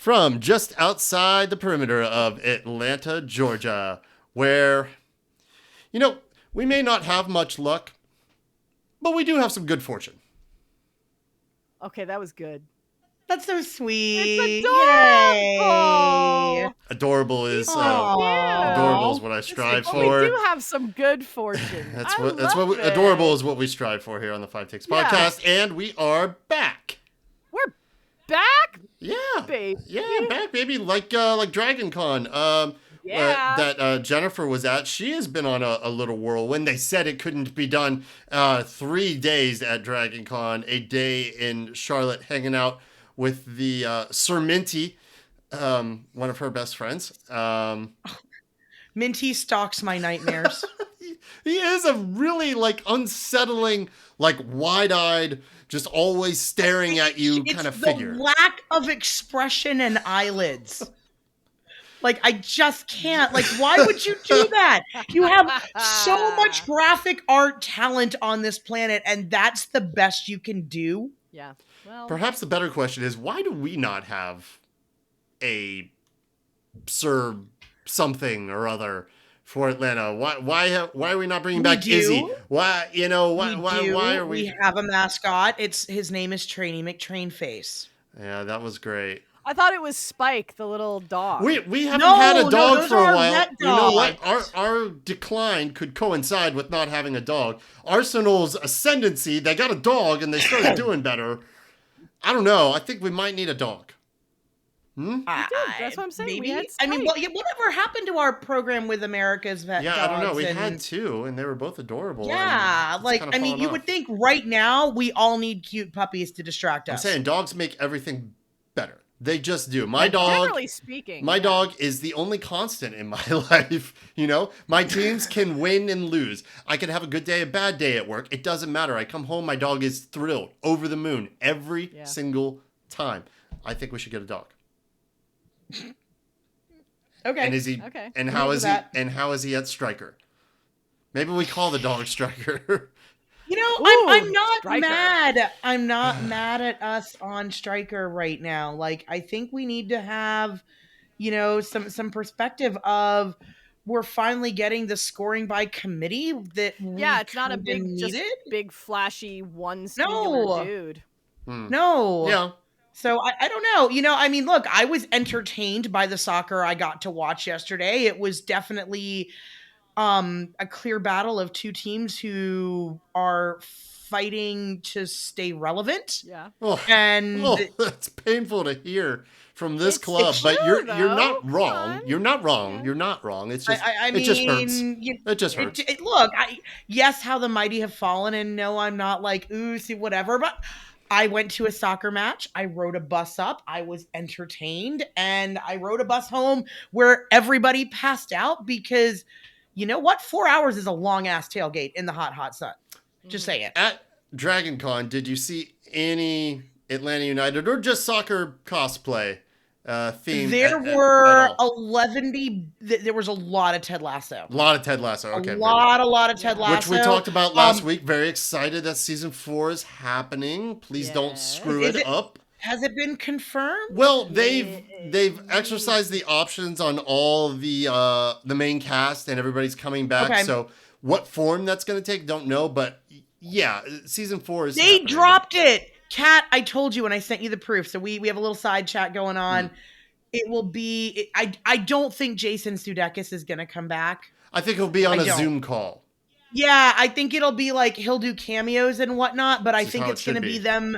from just outside the perimeter of Atlanta, Georgia, where, we may not have much luck, but we do have some good fortune. Okay, that was good. That's so sweet. It's adorable. Yay. Adorable is what I strive for. We do have some good fortune. That's what adorable is what we strive for here on the 5 Takes podcast, and we are back. We're back? Yeah. Baby. Yeah, back, baby. Like DragonCon. That Jennifer was at. She has been on a little whirlwind. They said it couldn't be done 3 days at DragonCon, a day in Charlotte, hanging out with the Sir Minty, one of her best friends. Minty stalks my nightmares. He is a really unsettling, wide-eyed, just always staring at you kind of figure. The lack of expression and eyelids. I just can't. Why would you do that? You have so much graphic art talent on this planet, and that's the best you can do? Yeah. Well, perhaps the better question is, why do we not have a Sir something or other for Atlanta? Why are we not bringing back Izzy? Why are we? We have a mascot. His name is Trainee McTrainface. Yeah, that was great. I thought it was Spike, the little dog. We haven't had a dog for a while. You know what? Our decline could coincide with not having a dog. Arsenal's ascendancy, they got a dog and they started doing better. I don't know. I think we might need a dog. That's what I'm saying. Maybe. Whatever happened to our program with America's Vet Dogs? Yeah, I don't know. We had 2, and they were both adorable. Yeah, you would think right now we all need cute puppies to distract us. I'm saying dogs make everything better. They just do. My dog, generally speaking, dog is the only constant in my life. My teams can win and lose. I can have a good day, a bad day at work. It doesn't matter. I come home, my dog is thrilled, over the moon every single time. I think we should get a dog. Okay. And is he? Okay. And how is he? And how is he at Striker? Maybe we call the dog Striker. I'm not Striker. mad. I'm not mad at us on Striker right now. I think we need to have, some perspective of we're finally getting the scoring by committee that it's not a big flashy one dude. No. Yeah. So I don't know. Look, I was entertained by the soccer I got to watch yesterday. It was definitely a clear battle of 2 teams who are fighting to stay relevant. Yeah. That's painful to hear from this club, but you're not wrong. You're not wrong. Yeah. You're not wrong. It's just it just hurts. It just hurts. Look, yes, how the mighty have fallen, and no, I'm not see whatever, but I went to a soccer match. I rode a bus up. I was entertained, and I rode a bus home where everybody passed out because. You know what? 4 hours is a long-ass tailgate in the hot sun. Just saying. At DragonCon, did you see any Atlanta United or just soccer cosplay theme? There were 11. There was a lot of Ted Lasso. A lot of Ted Lasso. Okay. A lot of Ted Lasso. Which we talked about last week. Very excited that season 4 is happening. Please don't screw it up. Has it been confirmed? Well, they've exercised the options on all the main cast, and everybody's coming back. Okay. So what form that's going to take, don't know. But yeah, season 4 is. They dropped it, Kat. I told you when I sent you the proof. So we have a little side chat going on. It will be. I don't think Jason Sudeikis is going to come back. I think he'll be on a Zoom call. Yeah, I think it'll be he'll do cameos and whatnot. But I think it's going to be them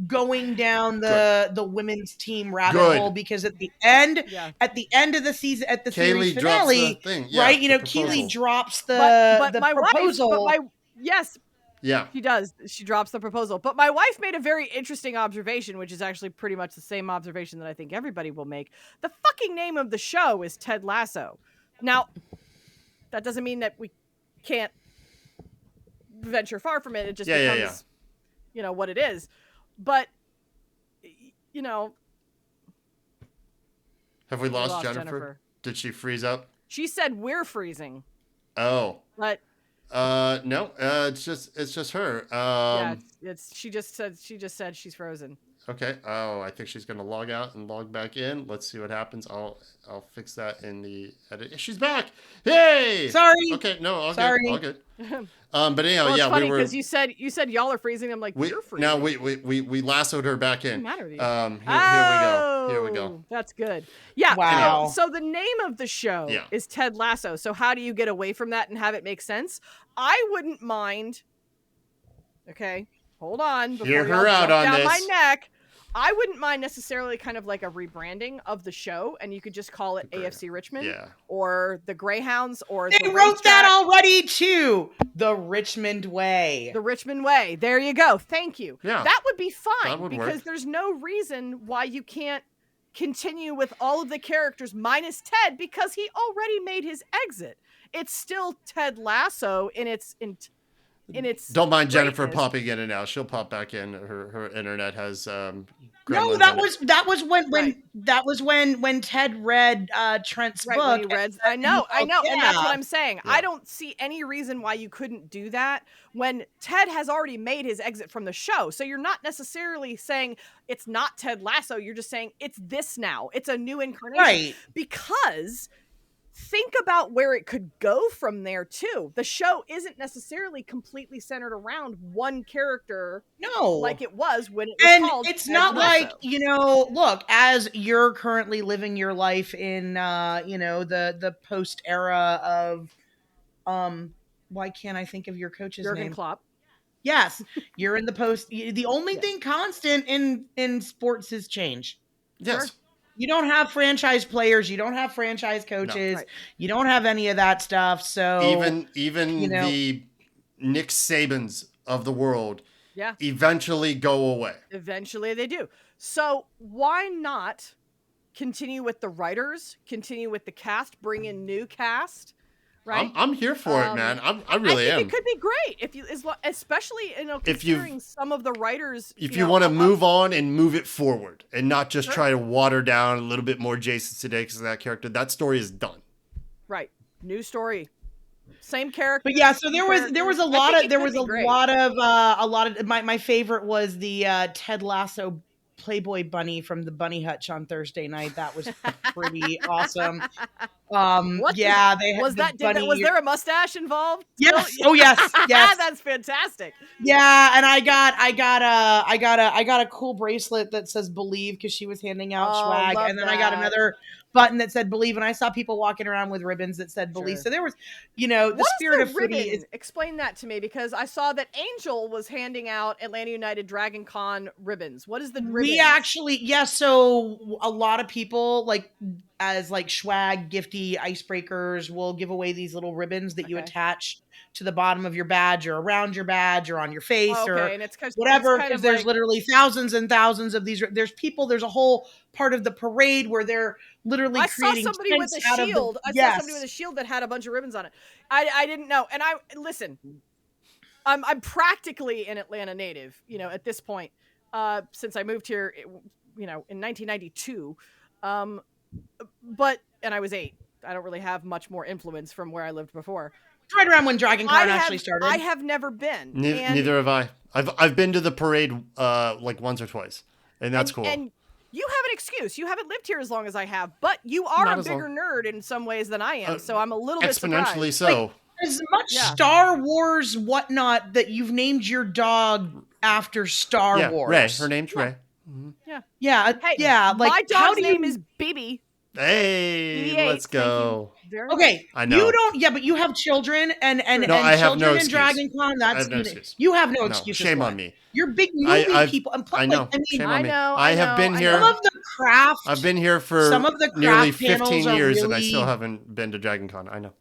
going down the women's team rabbit hole, because at the end of the season, at the series finale, right? Keely drops the proposal. Yeah, she does. She drops the proposal. But my wife made a very interesting observation, which is actually pretty much the same observation that I think everybody will make. The fucking name of the show is Ted Lasso. Now, that doesn't mean that we can't venture far from it. It just becomes, what it is. But, have we lost Jennifer? Did she freeze up? She said we're freezing. Oh. But no, it's just her. She just said she's frozen. Okay. Oh, I think she's gonna log out and log back in. Let's see what happens. I'll fix that in the edit. She's back. Hey. Sorry. Okay. No. All Sorry. good. All good. But anyhow, well, it's yeah, funny we were. because you said y'all are freezing. I'm like, you're freezing. No, we lassoed her back in. What's the matter with you? Here we go. That's good. Yeah. Wow. So the name of the show is Ted Lasso. So how do you get away from that and have it make sense? I wouldn't mind. Okay, hold on. Before Hear her out jump on down this. my neck. I wouldn't mind necessarily kind of like a rebranding of the show, and you could just call it AFC Richmond, or the Greyhounds, or they wrote that already too. The Richmond Way. The Richmond Way. There you go. Thank you. Yeah, that would be fine that would because work. There's no reason why you can't continue with all of the characters minus Ted because he already made his exit. It's still Ted Lasso in its. Don't mind Jennifer popping in and out. She'll pop back in. Her internet has no, that was when Ted read Trent's book. When he read, I know, and that's what I'm saying. Yeah. I don't see any reason why you couldn't do that when Ted has already made his exit from the show. So you're not necessarily saying it's not Ted Lasso. You're just saying it's this now. It's a new incarnation. Right. Because think about where it could go from there too. The show isn't necessarily completely centered around one character. No, like it was when it was called. It's not like, look, as you're currently living your life in the post era of why can't I think of your coach's Jurgen name? Klopp. Yes, you're in the post. The only thing constant in sports is change. Yes. Sure. You don't have franchise players. You don't have franchise coaches. No, right. You don't have any of that stuff. So even the Nick Sabans of the world eventually go away. Eventually they do. So why not continue with the writers, continue with the cast, bring in new cast? Right. I'm here for it, man. I really am. It could be great if you, especially considering some of the writers. If you want to move on and move it forward, and not just try to water down a little bit more Jason Sudeikis of that character. That story is done. Right. New story. Same character. But yeah, so there was a lot of my favorite was the Ted Lasso Playboy bunny from the Bunny Hutch on Thursday night. That was pretty awesome. Was there a mustache involved? Yes. Oh yes. Yes. That's fantastic. Yeah, and I got a cool bracelet that says "Believe" because she was handing out swag, and then I got another button that said "Believe," and I saw people walking around with ribbons that said "Believe." Sure. So there was, the spirit of footy is. Explain that to me because I saw that Angel was handing out Atlanta United DragonCon ribbons. What is the ribbon? We actually, so a lot of people as swag, gifty icebreakers will give away these little ribbons that you attach to the bottom of your badge or around your badge or on your face and it's whatever, because there's literally thousands and thousands of these. There's a whole part of the parade where they're literally creating somebody with a shield. I saw somebody with a shield that had a bunch of ribbons on it. I didn't know. And listen, I'm practically an Atlanta native, at this point, since I moved here, in 1992. And I was 8. I don't really have much more influence from where I lived before. Right around when DragonCon actually started. I have never been. Neither have I. I've been to the parade once or twice, and that's cool. And you have an excuse. You haven't lived here as long as I have, but you are a bigger nerd in some ways than I am. So I'm a little bit surprised. Exponentially so. As much Star Wars whatnot that you've named your dog after Star Wars. Ray. Her name's Ray. Mm-hmm. Yeah. Hey, my dog's name is Bibi. Hey, let's go. Okay, I know. You don't. Yeah, but you have children and I have children no in DragonCon. That's you have no excuse. Shame on me. You're big movie people. I know. Shame on me. I have been here. Some of the craft. I've been here for nearly 15 years, and I still haven't been to DragonCon. I know.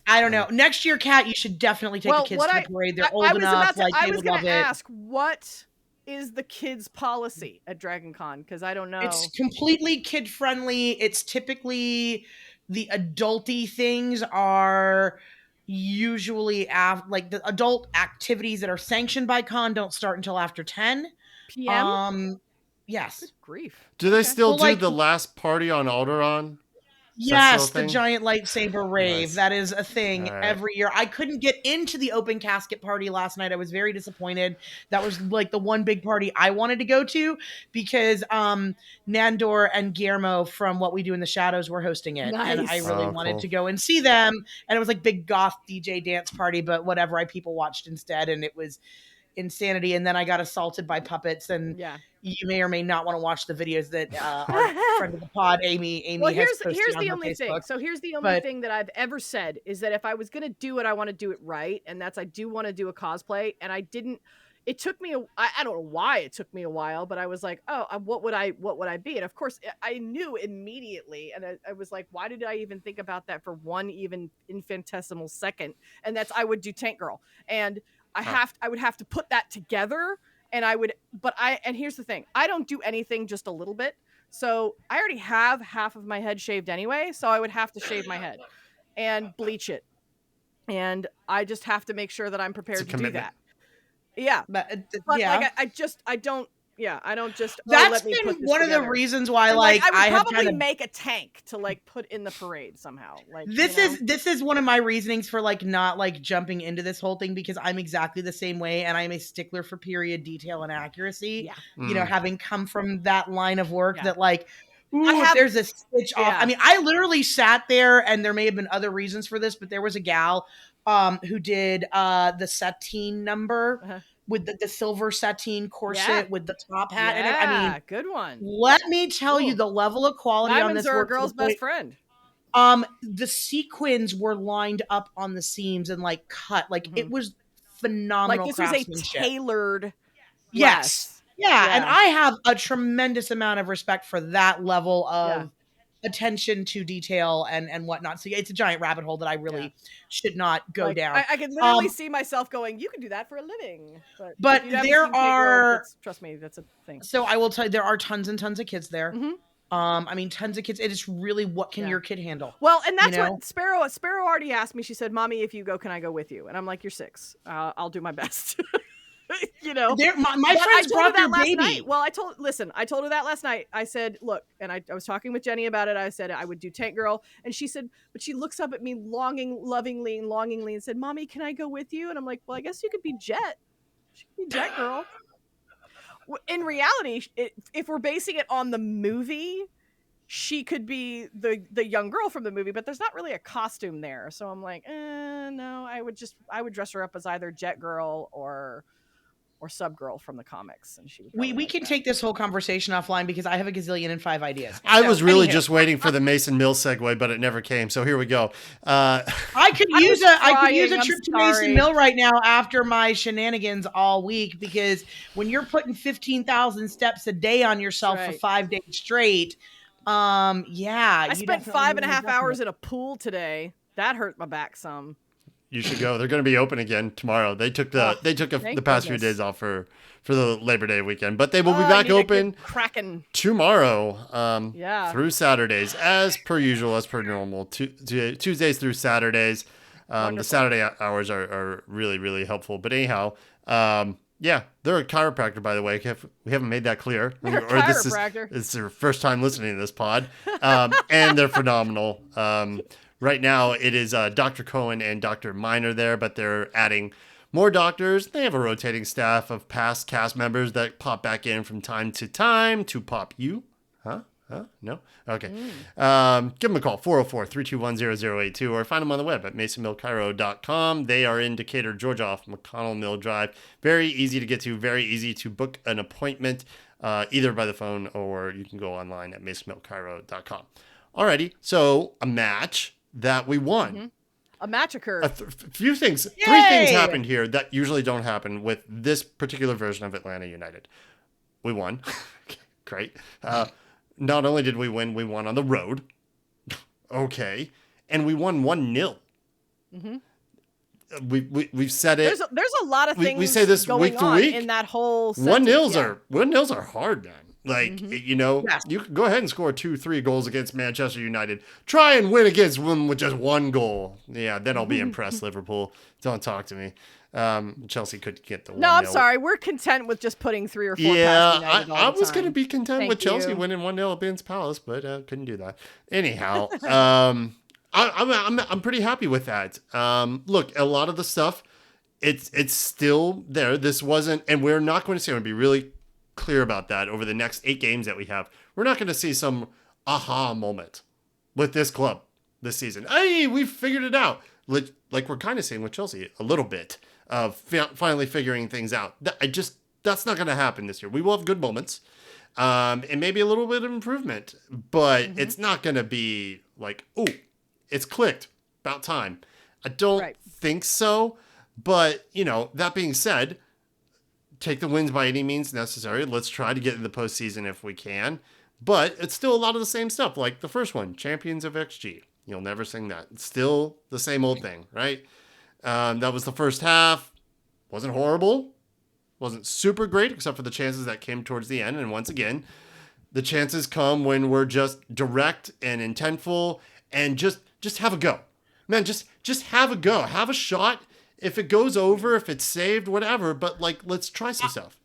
I don't know. Next year, Kat, you should definitely take the kids to the parade. They're old enough. I was going to ask what is the kids' policy at DragonCon? Because I don't know. It's completely kid friendly. It's typically the adulty things are usually the adult activities that are sanctioned by con don't start until after 10 p.m. Yes. Good grief. Do they still do the last party on Alderaan? Yes, the giant lightsaber rave. Nice. That is a thing every year. I couldn't get into the open casket party last night. I was very disappointed. That was like the one big party I wanted to go to because Nandor and Guillermo from What We Do in the Shadows were hosting it. Nice. And I really wanted to go and see them. And it was like big goth DJ dance party, but whatever, I people watched instead, and it was insanity. And then I got assaulted by puppets, and you may or may not want to watch the videos that our friend of the pod, Amy has posted here's on the her only Facebook. thing. So here's the only thing that I've ever said is that if I was gonna do it, I want to do it right, and that's I do want to do a cosplay, and I didn't. It took me. I don't know why it took me a while, but I was like, oh, what would I be? And of course, I knew immediately, and I was like, why did I even think about that for one even infinitesimal second? And that's I would do Tank Girl, and I would have to put that together. And and here's the thing, I don't do anything just a little bit. So I already have half of my head shaved anyway. So I would have to shave my head and bleach it. And I just have to make sure that I'm prepared to do that. Yeah. But like, I don't just, that's been one of the reasons why, like, I would probably make a tank to like put in the parade somehow. Like, this is one of my reasonings for like not like jumping into this whole thing, because I'm exactly the same way, and I'm a stickler for period detail and accuracy. You know, having come from that line of work, that like, if there's a stitch off. I mean, I literally sat there, and there may have been other reasons for this, but there was a gal who did the sateen number. With the silver sateen corset with the top hat. And I mean, good one. Let me tell you the level of quality on this are a girl's best friend. The sequins were lined up on the seams and like cut. Like it was phenomenal. Like this was a tailored. Yes. Yeah. And I have a tremendous amount of respect for that level of attention to detail and whatnot. So it's a giant rabbit hole that I really should not go down. I can literally see myself going, you can do that for a living. But there are, trust me, that's a thing. So I will tell you, there are tons and tons of kids there. I mean, tons of kids. It is really, what can your kid handle? Well, and that's what Sparrow already asked me. She said, Mommy, if you go, can I go with you? And I'm like, you're 6. I'll do my best. You know, my friends brought their baby. Night. Well, I told her that last night. I said, look, and I was talking with Jenny about it. I said I would do Tank Girl, and she said, but she looks up at me lovingly, and said, Mommy, can I go with you? And I'm like, well, I guess you could be Jet. She could be Jet Girl. In reality, if we're basing it on the movie, she could be the young girl from the movie, but there's not really a costume there. So I'm like, no, I would dress her up as either Jet Girl or Sub Girl from the comics, and she would. We can take this whole conversation offline because I have a gazillion and 5 ideas. I was really just waiting for the Mason Mills segue, but it never came. So here we go. I could use a trip to Mason Mill right now after my shenanigans all week, because when you're putting 15,000 steps a day on yourself for 5 days straight, I spent 5.5 hours in a pool today. That hurt my back some. You should go. They're going to be open again tomorrow. They took the past few days off for the Labor Day weekend, but they will be back open tomorrow through Saturdays, as per usual, as per normal. Tuesdays through Saturdays. The Saturday hours are really, really helpful. But anyhow, they're a chiropractor, by the way. We haven't made that clear. They're a chiropractor. This is their first time listening to this pod. And they're phenomenal. Right now, it is Dr. Cohen and Dr. Miner there, but they're adding more doctors. They have a rotating staff of past cast members that pop back in from time to time to pop you. Huh? No? Okay. Give them a call, 404-321-0082, or find them on the web at masonmillcairo.com. They are in Decatur, Georgia, off McConnell Mill Drive. Very easy to get to, very easy to book an appointment, either by the phone or you can go online at masonmillcairo.com. Alrighty, so a match that we won. A match occurred. Few things. Yay! 3 things happened here that usually don't happen with this particular version of Atlanta United. We won. Great. Not only did we won on the road. Okay. And we won 1-0. We've said it. There's a lot of things we say this going week to on week. In that whole sentence. 1-0s are hard, man. Like, you can go ahead and score 2-3 goals against Manchester United. Try and win against them with just 1 goal. Yeah, then I'll be impressed, Liverpool. Don't talk to me. Chelsea could get the 1-0. No, I'm sorry. We're content with just putting 3 or 4 past United all I the was time. going to be content with Chelsea winning 1-0 at Ben's Palace, but couldn't do that. Anyhow, I'm pretty happy with that. Look, a lot of the stuff, it's still there. This wasn't, and we're not going to see, I'm going to be really clear about that over the next 8 games that we have. We're not going to see some aha moment with this club this season. Hey, we figured it out. Like we're kind of seeing with Chelsea a little bit of finally figuring things out. That's not going to happen this year. We will have good moments, and maybe a little bit of improvement, but it's not going to be like, oh, it's clicked, about time. I don't think so. But, that being said, take the wins by any means necessary. Let's try to get in the postseason if we can. But it's still a lot of the same stuff. Like the first one, Champions of XG. You'll never sing that. It's still the same old thing, right? That was the first half. Wasn't horrible. Wasn't super great, except for the chances that came towards the end. And once again, the chances come when we're just direct and intentful and just have a go. Man, just have a go. Have a shot. If it goes over, if it's saved, whatever. But, let's try some stuff.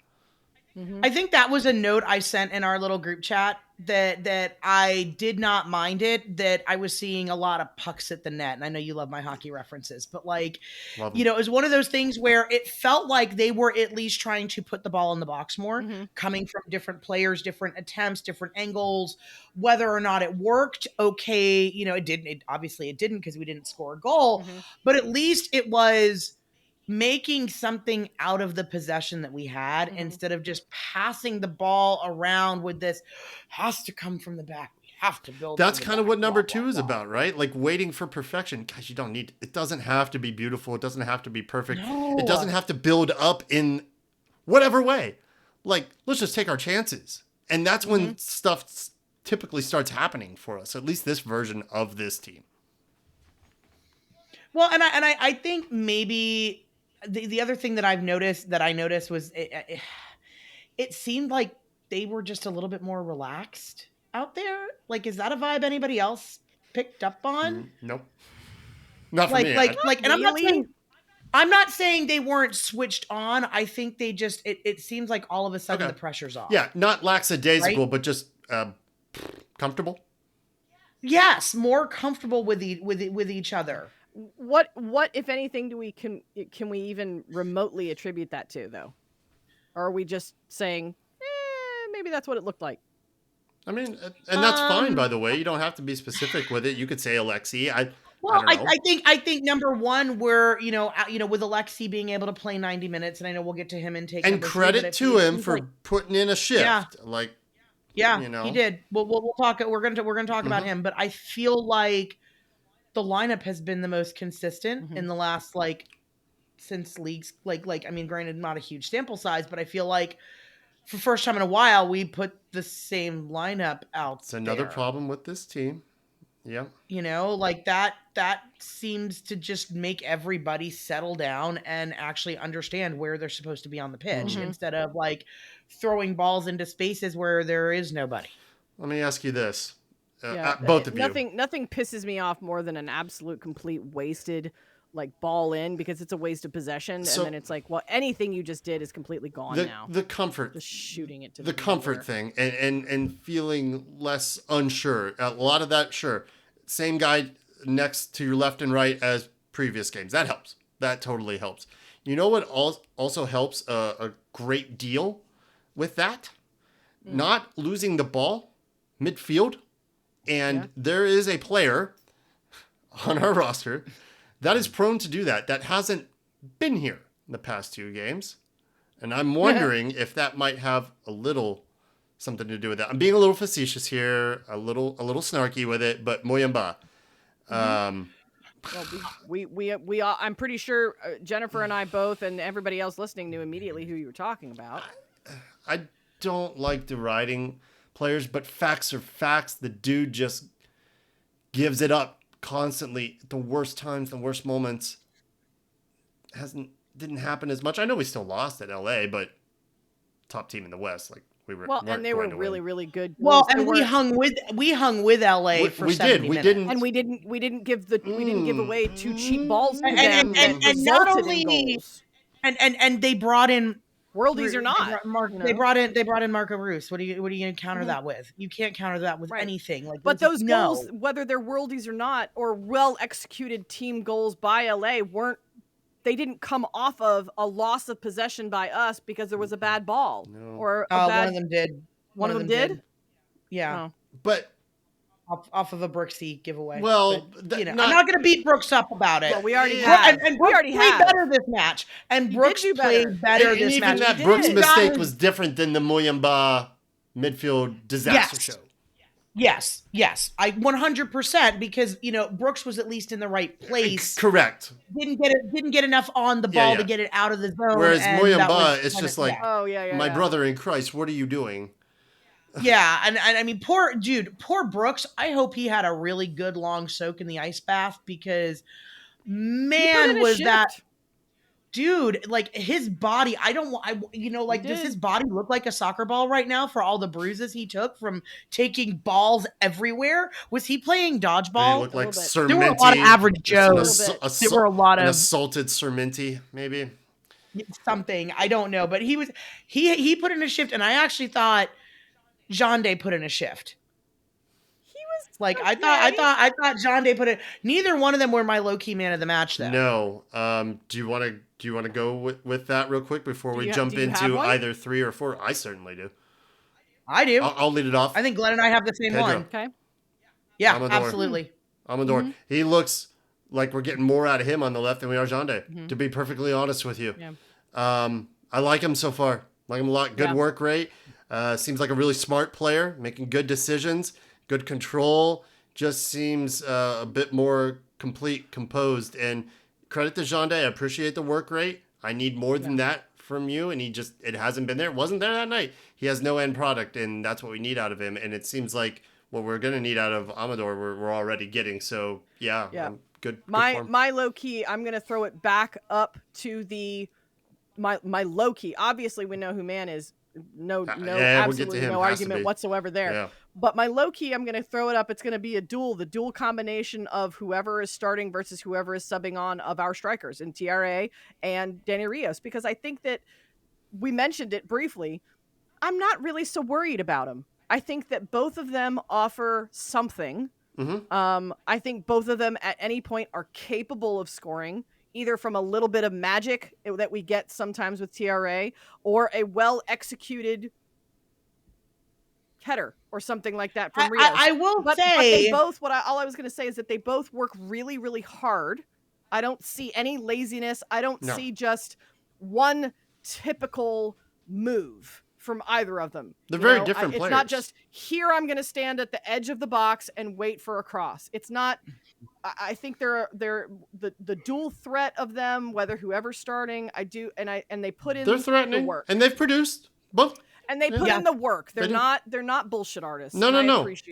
I think that was a note I sent in our little group chat that I did not mind it, that I was seeing a lot of pucks at the net. And I know you love my hockey references, but it was one of those things where it felt like they were at least trying to put the ball in the box more, coming from different players, different attempts, different angles, whether or not it worked. Okay. It didn't, obviously it didn't because we didn't score a goal, but at least it was making something out of the possession that we had instead of just passing the ball around with this has to come from the back. We have to build. That's kind of what number 2 is about, right? Like waiting for perfection. Guys, you don't need, it doesn't have to be beautiful. It doesn't have to be perfect. No. It doesn't have to build up in whatever way. Let's just take our chances. And that's when stuff typically starts happening for us, at least this version of this team. Well, and I think maybe the other thing that I noticed was it seemed like they were just a little bit more relaxed out there. Is that a vibe anybody else picked up on? Nope. Not for me. And I'm not saying they weren't switched on. I think they just it seems like all of a sudden the pressure's off. Yeah, not lackadaisical, but just comfortable. Yes, more comfortable with each other. What if anything can we even remotely attribute that to, though? Or are we just saying maybe that's what it looked like? I mean, and that's fine, by the way. You don't have to be specific with it. You could say Alexey. I think number 1, we're with Alexey being able to play 90 minutes, and I know we'll get to him and take. And credit to him for putting in a shift. Yeah, he did. We'll talk. We're gonna talk about him, but I feel like the lineup has been the most consistent in the last since leagues granted not a huge sample size, but I feel like for first time in a while we put the same lineup out. It's another problem with this team. Yeah. That seems to just make everybody settle down and actually understand where they're supposed to be on the pitch instead of throwing balls into spaces where there is nobody. Let me ask you this. Both of you. Nothing pisses me off more than an absolute complete wasted ball in, because it's a waste of possession, and then it's anything you just did is completely gone now. The comfort, just shooting it to the comfort thing, and feeling less unsure. A lot of that, sure. Same guy next to your left and right as previous games. That helps. That totally helps. You know what also helps a great deal with that? Not losing the ball midfield. And there is a player on our roster that is prone to do that hasn't been here in the past 2 games. And I'm wondering if that might have a little something to do with that. I'm being a little facetious here, a little snarky with it, but Moyamba. Well, we all, I'm pretty sure Jennifer and I both, and everybody else listening, knew immediately who you were talking about. I don't like deriding players, but facts are facts. The dude just gives it up constantly at the worst times, the worst moments. Didn't happen as much. I know we still lost at LA, but top team in the West, we were. Well, and they were really, really good. Well, and we hung with LA for 70 minutes. And we didn't give away 2 cheap balls to them. And not only And they brought in worldies or not. They brought in Marco Reus. What are you going to counter that with? You can't counter that with anything. Like, but those goals, whether they're worldies or not, or well executed team goals by LA, they didn't come off of a loss of possession by us because there was a bad ball or one of them did. One of them did. Yeah, but. Off of a Brooksy giveaway. Well, I'm not going to beat Brooks up about it. Well, we already have. And Brooks played better this match. And Brooks played better this match. And even that Brooks mistake was different than the Muyamba midfield disaster show. Yes. I 100% because Brooks was at least in the right place. Correct. Didn't get enough on the ball to get it out of the zone. Whereas Muyamba, it's just like, my brother in Christ, what are you doing? Yeah, and I mean, poor Brooks. I hope he had a really good long soak in the ice bath because, man, was that dude like his body? Does his body look like a soccer ball right now for all the bruises he took from taking balls everywhere? Was he playing dodgeball? He looked like Serminti. There were a lot of average Joes. There were a lot of assaulted Serminti, maybe something. I don't know, but he put in a shift, and I actually thought Jonde put in a shift. He was like I thought Jonde put it. Neither one of them were my low key man of the match though. No. Do you want to go with that real quick before we jump into either 3 or 4? I certainly do. I do. I'll lead it off. I think Glenn and I have the same one. Okay. Yeah, absolutely. Amador. Mm-hmm. He looks like we're getting more out of him on the left than we are Jonde, to be perfectly honest with you. Yeah. I like him so far. Like him a lot. Good work rate. Seems like a really smart player, making good decisions, good control. Just seems a bit more complete, composed. And credit to Jonde. I appreciate the work rate. I need more than that from you. And it hasn't been there. It wasn't there that night. He has no end product, and that's what we need out of him. And it seems like what we're going to need out of Amador, we're already getting. So, yeah. Good. My low key, I'm going to throw it back up to my low key. Obviously, we know who man is. Absolutely no argument whatsoever there. Yeah. But my low key, I'm going to throw it up. It's going to be the dual combination of whoever is starting versus whoever is subbing on of our strikers in TRA and Danny Rios, because I think that we mentioned it briefly. I'm not really so worried about them. I think that both of them offer something. Mm-hmm. I think both of them at any point are capable of scoring, either from a little bit of magic that we get sometimes with TRA or a well-executed header or something like that from Rios. I will say... But they both, all I was going to say is that they both work really, really hard. I don't see any laziness. I don't see just one typical move from either of them. They're very different players. It's not just, here I'm going to stand at the edge of the box and wait for a cross. It's not... I think they're the dual threat of them, whether whoever's starting, and they put in they're threatening the work, and they've produced both, and they put in the work. They're not bullshit artists. No.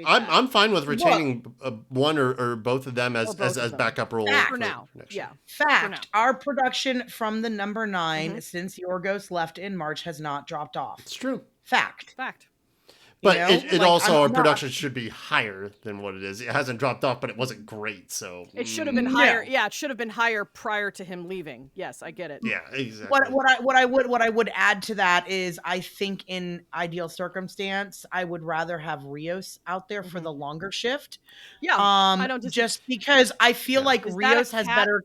I'm fine with retaining one or both of them as backup role for now. Fact: our production from the number 9 since Yorgos left in March has not dropped off. It's true. Fact. But our production should be higher than what it is. It hasn't dropped off, but it wasn't great. So it should have been higher. Yeah, it should have been higher prior to him leaving. Yes, I get it. Yeah, exactly. What I would add to that is I think in ideal circumstance I would rather have Rios out there for the longer shift. Yeah, I don't just because I feel like Rios has better.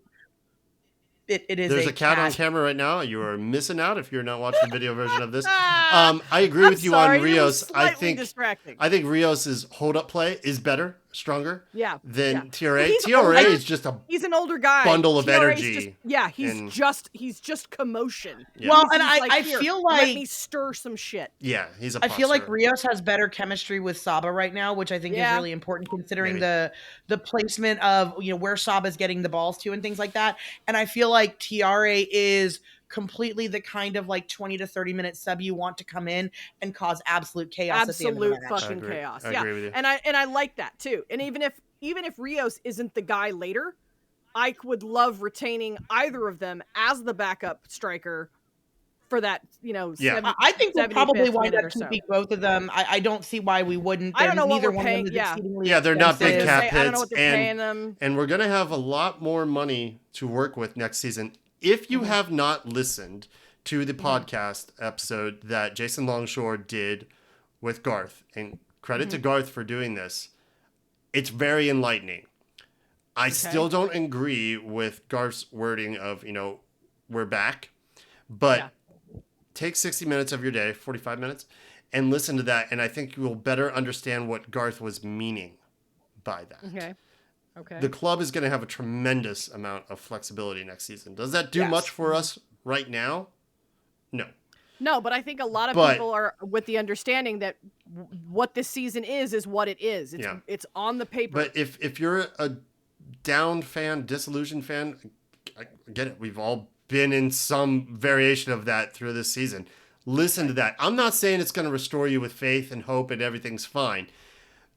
It is. There's a cat on camera right now. You are missing out if you're not watching the video version of this. I agree with you on Rios. I think Rios's hold up play is better, stronger. Than TRA. TRA is just he's an older guy. Bundle of TRA energy. He's just commotion. Yeah. Well, and I feel like let me stir some shit. Yeah, he's a. I feel like Rios has better chemistry with Saba right now, which I think is really important considering the placement of where Saba's getting the balls to and things like that. And I feel like TRA is completely the kind of 20 to 30 minute sub you want to come in and cause absolute chaos. Absolute fucking chaos. I agree with you. And I like that too. And even if Rios isn't the guy later, I would love retaining either of them as the backup striker for that, I think we'll probably wind up keeping both of them. I don't see why we wouldn't. I don't know what we're paying. They're not big cap hits. I don't know what they're paying them. And we're going to have a lot more money to work with next season If you have not listened to the podcast episode that Jason Longshore did with Garth, and credit to Garth for doing this, it's very enlightening. I still don't agree with Garth's wording of, we're back, but take 60 minutes of your day, 45 minutes, and listen to that, and I think you will better understand what Garth was meaning by that. Okay. The club is going to have a tremendous amount of flexibility next season. Does that do much for us right now? No. No, but I think a lot of people are with the understanding that what this season is what it is. It's on the paper. But if you're a down fan, disillusioned fan, I get it. We've all been in some variation of that through this season. Listen to that. I'm not saying it's going to restore you with faith and hope and everything's fine.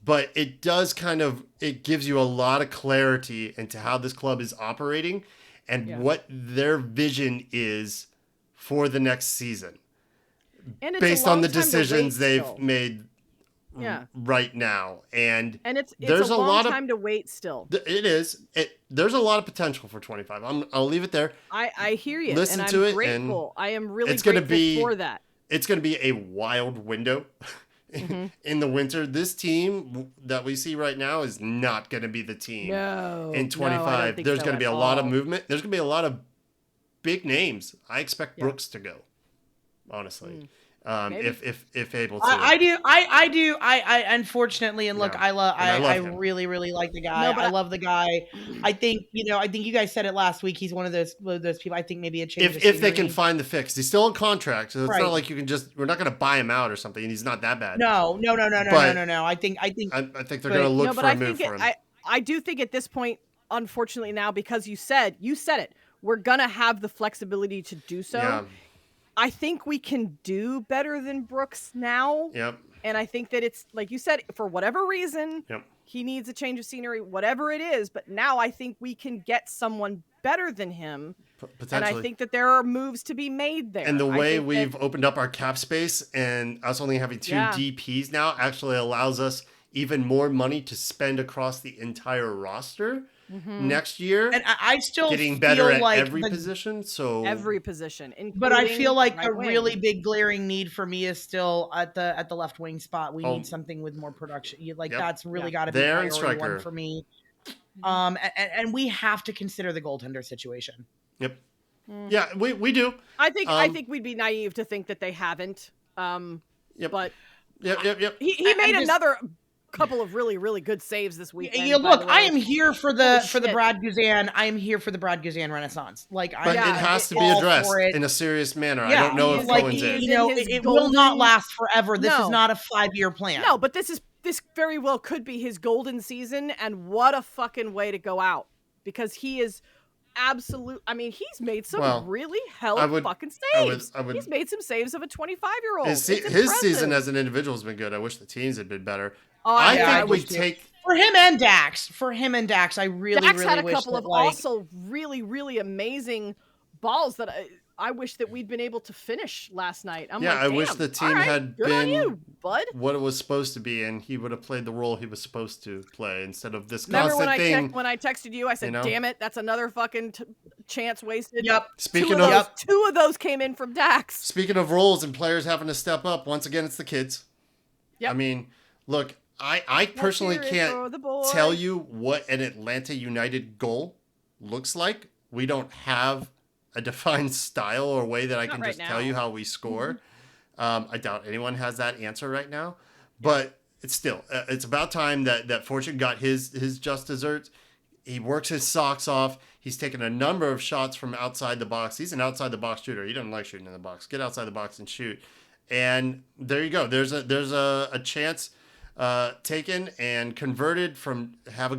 But it does it gives you a lot of clarity into how this club is operating and what their vision is for the next season. And it's based on the decisions they've made right now. And it's there's a long time to wait still. It is. There's a lot of potential for 25. I'll leave it there. I hear you. Listen and to I'm it. Grateful. I am really it's grateful for that. It's going to be a wild window. In the winter, this team that we see right now is not going to be the team in 25. There's going to be a lot of movement. There's going to be a lot of big names. I expect Brooks to go, honestly, if able to. I do. I unfortunately, and look, I really, really like the guy. I love the guy. I think you guys said it last week. He's one of those people. I think maybe a change. If they can find the fix, he's still in contract, so it's not like you can we're not going to buy him out or something. And he's not that bad. No. I think they're going to look for a move for him. I do think at this point, unfortunately now, because you said it, we're going to have the flexibility to do so. Yeah. I think we can do better than Brooks now. Yep. And I think that it's, like you said, for whatever reason, he needs a change of scenery, whatever it is. But now I think we can get someone better than him. And I think that there are moves to be made there. And the way we've opened up our cap space and us only having 2 DPs now actually allows us even more money to spend across the entire roster next year. And I still getting better at like every position. So every position, but I feel like a really big glaring need for me is still at the left wing spot. We need something with more production. That's really got to be priority one for me. And we have to consider the goaltender situation. Yep. Yeah, we do. I think we'd be naive to think that they haven't. But yep. He made another couple of really, really good saves this weekend. Yeah, look, I am here for the Brad Guzan. I am here for the Brad Guzan renaissance. But it has to be addressed in a serious manner. I don't know if Cohen's is. It will not last forever. This is not a 5-year plan. No, but this very well could be his golden season, and what a fucking way to go out, because he is absolute. I mean, he's made some really fucking saves. He's made some saves of a 25-year-old. His season as an individual has been good. I wish the teams had been better. I think we take for him and Dax. I really, Dax really had a wish couple of also really, really amazing balls that I wish that we'd been able to finish last night. I wish the team had been on you, bud. What it was supposed to be, and he would have played the role he was supposed to play instead of this Remember constant thing. when I texted you, I said, "Damn it, that's another fucking chance wasted." Yep. Two of those came in from Dax. Speaking of roles and players having to step up, once again, it's the kids. Yep. I mean, look, I personally can't tell you what an Atlanta United goal looks like. We don't have a defined style or way that I can just tell you how we score. I doubt anyone has that answer right now, but it's still, it's about time that Fortune got his just desserts. He works his socks off. He's taken a number of shots from outside the box. He's an outside the box shooter. He doesn't like shooting in the box. Get outside the box and shoot. And there you go. There's a chance taken and converted from have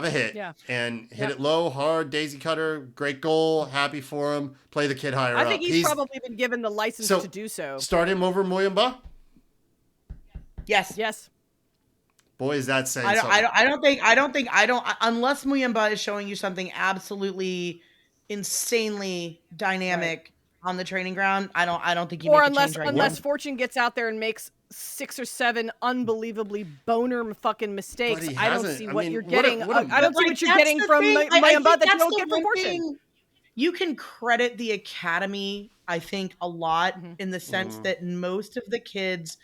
a hit and hit it low, hard, daisy cutter, great goal, happy for him, play the kid higher up. I think he's probably been given the license to do so. Start him over Muyamba? Yes. Boy, is that saying something. I don't think unless Muyamba is showing you something absolutely insanely dynamic on the training ground, I don't think you make a change right now. Unless Fortune gets out there and makes 6 or 7 unbelievably boner fucking mistakes. I don't see what you're getting. I don't see what you're getting from Muyamba that you don't get from Fortune. you can credit the academy, I think, a lot in the sense that most of the kids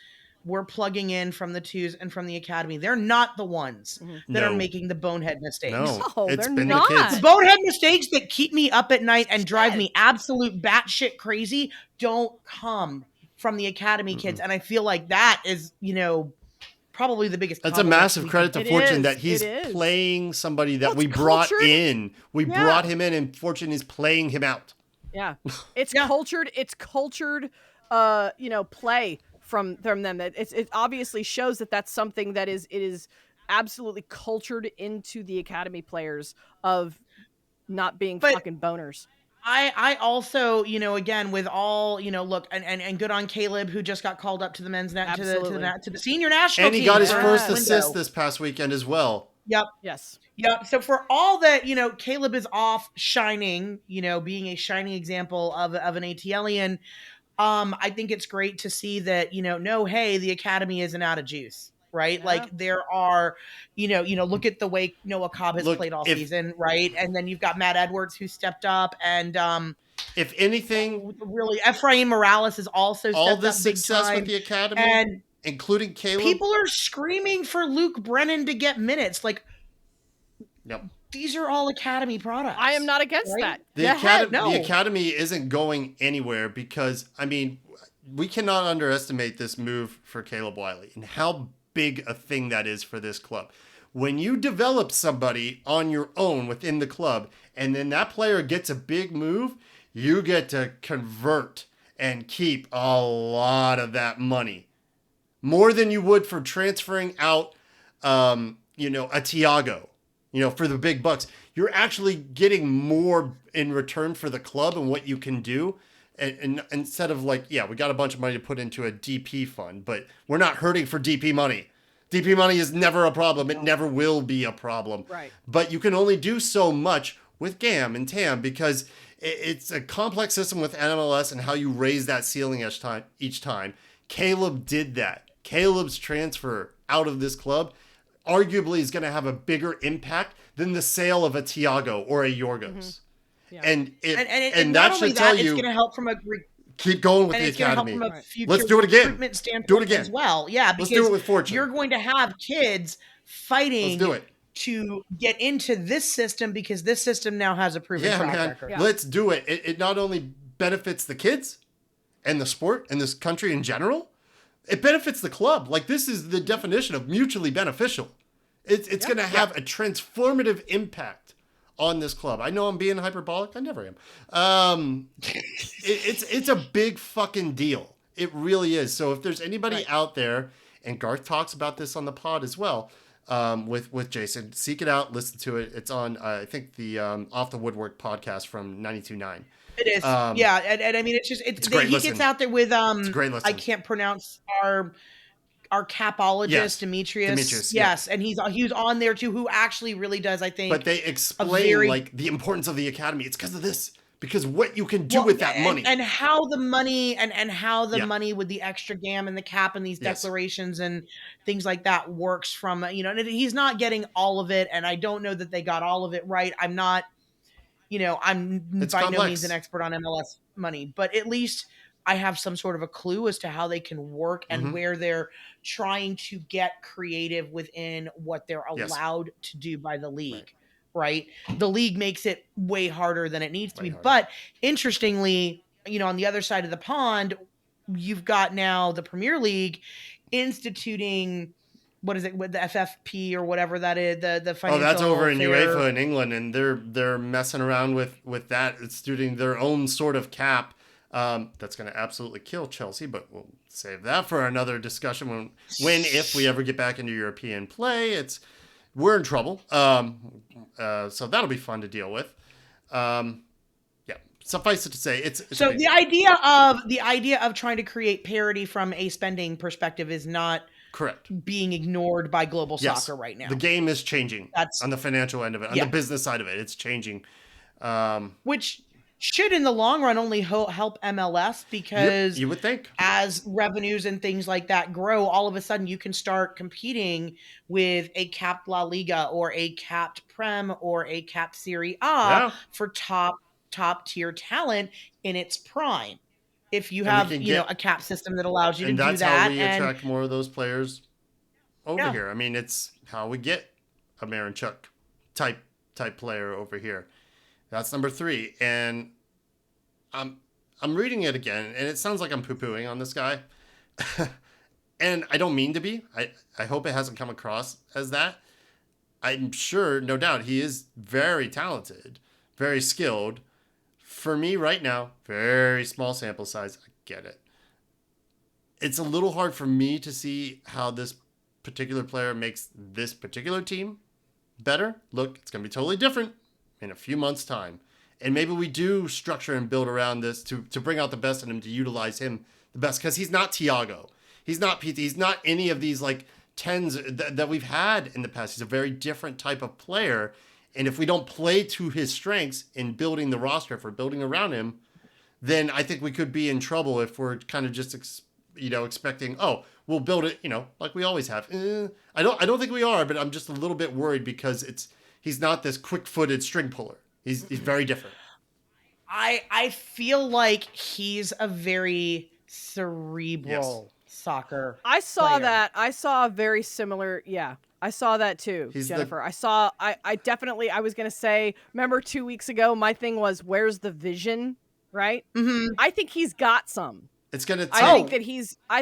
we're plugging in from the twos and from the academy, they're not the ones that are making the bonehead mistakes. No, it's they're been not. the kids. The bonehead mistakes that keep me up at night and drive me absolute batshit crazy don't come from the academy kids. And I feel like that is, probably the biggest. That's a massive credit to Fortune that he's playing somebody that we brought in. We brought him in, and Fortune is playing him out. Yeah, it's cultured. It's cultured. Play from them. That it obviously shows that that's something that is absolutely cultured into the academy players of not being fucking boners. I also, again, with all, look, and good on Caleb, who just got called up to the men's to the senior national team. And he got his first assist this past weekend as well. Yep. Yes. Yep. So for all that, Caleb is off shining, being a shining example of an ATLian, I think it's great to see that, hey, the academy isn't out of juice. Right. Yeah. Like there are, look at the way Noah Cobb has played all season. Right. And then you've got Matt Edwards who stepped up and, if anything, really Ephraim Morales has also stepped all this up big success time. with the academy and including Caleb. People are screaming for Luke Brennan to get minutes. Like, these are all academy products. I am not against that. The academy isn't going anywhere because, we cannot underestimate this move for Caleb Wiley and how big a thing that is for this club. When you develop somebody on your own within the club and then that player gets a big move, you get to convert and keep a lot of that money. More than you would for transferring out, a Tiago, for the big bucks. You're actually getting more in return for the club and what you can do. And instead of we got a bunch of money to put into a DP fund, but we're not hurting for DP money. DP money is never a problem. It never will be a problem. Right. But you can only do so much with GAM and TAM because it's a complex system with NMLS and how you raise that ceiling each time. Caleb did that. Caleb's transfer out of this club arguably is going to have a bigger impact than the sale of a Tiago or a Yorgos. Yeah. And that should tell you it's going to help from a keep going with the academy. Let's do it again. Do it again as well. Yeah, because let's do it with Fortune. You're going to have kids fighting to get into this system because this system now has a proven track record. Yeah. Let's do it. It not only benefits the kids and the sport and this country in general, it benefits the club. Like, this is the definition of mutually beneficial. It's going to have a transformative impact on this club. I know I'm being hyperbolic. I never am. It's a big fucking deal. It really is. So if there's anybody out there, and Garth talks about this on the pod as well, with Jason, seek it out, listen to it. It's on, I think, the Off the Woodwork podcast from 92.9. It is. And it's just, it's great. He gets out there with, it's great listen. I can't pronounce our capologist, Demetrius. Yes. And he's on there too, who actually really does, I think. But they explain the importance of the academy. It's because of this. Because what you can do with that money. And how the money and how the money with the extra GAM and the cap and these declarations and things like that works from, and he's not getting all of it. And I don't know that they got all of it right. I'm not, I'm by no means an expert on MLS money, but at least I have some sort of a clue as to how they can work and where they're trying to get creative within what they're allowed to do by the league. Right. The league makes it way harder than it needs to be. But interestingly, on the other side of the pond, you've got now the Premier League instituting, what is it, with the FFP or whatever that is, the financial. Oh, that's over in UEFA in England, and they're messing around with that, instituting their own sort of cap. That's going to absolutely kill Chelsea, but we'll save that for another discussion if we ever get back into European play. We're in trouble. So that'll be fun to deal with. Suffice it to say, it's so the idea of trying to create parity from a spending perspective is not correct being ignored by global soccer right now. The game is changing. That's on the financial end of it, on the business side of it. It's changing, which should in the long run only help MLS because you would think as revenues and things like that grow, all of a sudden you can start competing with a capped La Liga or a capped Prem or a capped Serie A for top top tier talent in its prime. If you And we have, can a cap system that allows you to and do that's that. how we And attract more of those players over yeah. here. I mean, it's how we get a Marinchuk type player over here. That's number 3. And I'm reading it again, and it sounds like I'm poo-pooing on this guy. And I don't mean to be. I hope it hasn't come across as that. I'm sure, no doubt, he is very talented, very skilled. For me right now, very small sample size. I get it. It's a little hard for me to see how this particular player makes this particular team better. Look, it's going to be totally different in a few months' time. And maybe we do structure and build around this to bring out the best in him, to utilize him the best. Because he's not Tiago. He's not PT. He's not any of these like 10s that we've had in the past. He's a very different type of player. And if we don't play to his strengths in building the roster, if we're building around him, then I think we could be in trouble if we're kind of just, expecting, we'll build it, like we always have. I don't think we are, but I'm just a little bit worried because he's not this quick-footed string puller. He's very different. I feel like he's a very cerebral soccer. I saw player. that. I saw a very similar. Yeah, I saw that too, Jennifer. I definitely. I was gonna say. Remember 2 weeks ago, my thing was, "Where's the vision?" Right. Mm-hmm. I think he's got some. It's gonna. I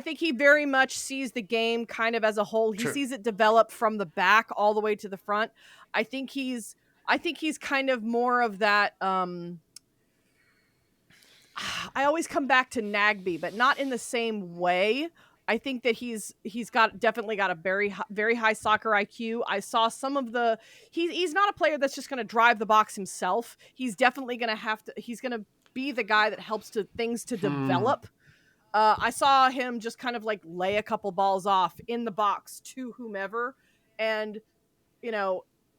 think he very much sees the game kind of as a whole. He sees it develop from the back all the way to the front. I think he's kind of more of that. I always come back to Nagby, but not in the same way. I think that he's definitely got a very high soccer IQ. I saw some of the he's not a player that's just going to drive the box himself. He's definitely going to he's going to be the guy that helps things to develop. I saw him just kind of like lay a couple balls off in the box to whomever, and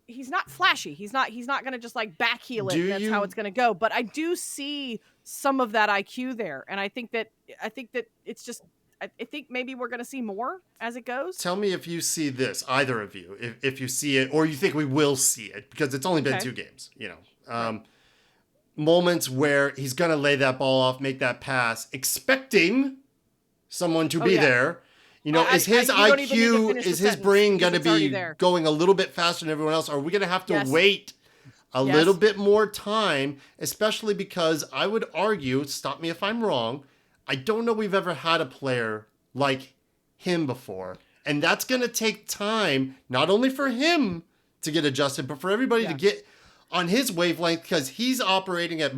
he's not flashy. He's not going to just like backheel it. And that's how it's going to go. But I do see some of that IQ there, and I think that it's just. I think maybe we're going to see more as it goes. Tell me if you see this, either of you, if you see it, or you think we will see it, because it's only been 2 games. Moments where he's going to lay that ball off, make that pass, expecting someone to be there. Is his IQ, is his brain going to be going a little bit faster than everyone else? Or are we going to have to wait a little bit more time, especially because I would argue, stop me if I'm wrong, I don't know we've ever had a player like him before. And that's going to take time, not only for him to get adjusted, but for everybody to get on his wavelength, because he's operating at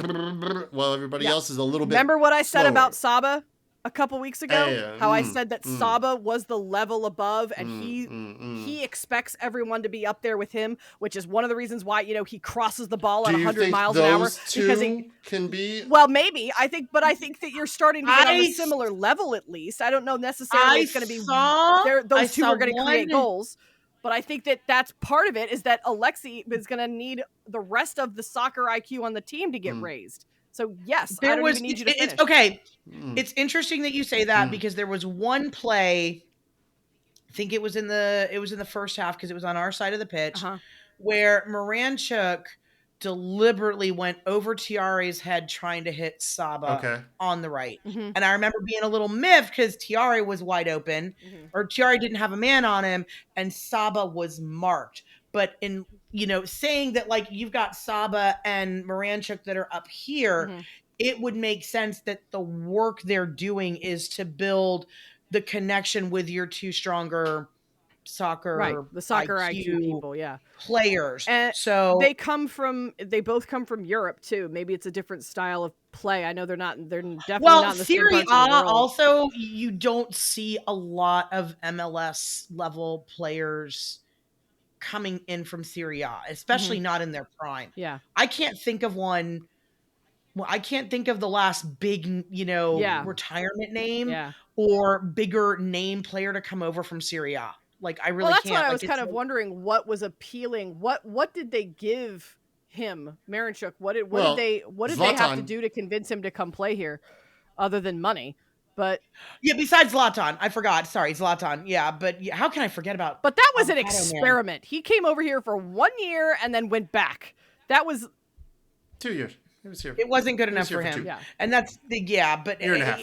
while everybody else is a little bit Remember what I said slower. about Saba a couple weeks ago? How I said that Saba was the level above, and he expects everyone to be up there with him, which is one of the reasons why he crosses the ball at 100 miles an hour. Because he can be. Well, maybe I think that you're starting to get on a similar level at least. I don't know necessarily it's going to be those two are going to create goals. But I think that that's part of it, is that Alexey is going to need the rest of the soccer IQ on the team to get raised. So yes, I don't even need you to finish. Okay. It's interesting that you say that, because there was one play, I think it was in the first half, because it was on our side of the pitch, where Moranchuk deliberately went over Tiare's head trying to hit Saba on the right. And I remember being a little miffed because Tiare was wide open, or Tiare didn't have a man on him, and Saba was marked. But in saying that, like, you've got Saba and Moranchuk that are up here, it would make sense that the work they're doing is to build the connection with your two stronger the soccer IQ people, players. And so they both come from Europe too. Maybe it's a different style of play. I know they're definitely not in the same parts of the world. Also, you don't see a lot of MLS level players coming in from Serie A, especially not in their prime. Yeah. I can't think of one. Well, I can't think of the last big, retirement name or bigger name player to come over from Serie A. Like, I really can't. That's why I was kind of wondering what was appealing. What did they give him, Marinchuk? What did they have to do to convince him to come play here, other than money? But besides Zlatan, I forgot. Sorry, Zlatan. Yeah, but how can I forget about? But that was an experiment. Man. He came over here for 1 year and then went back. That was 2 years. He was here. It wasn't good enough for him. Yeah. And that's but year and a half.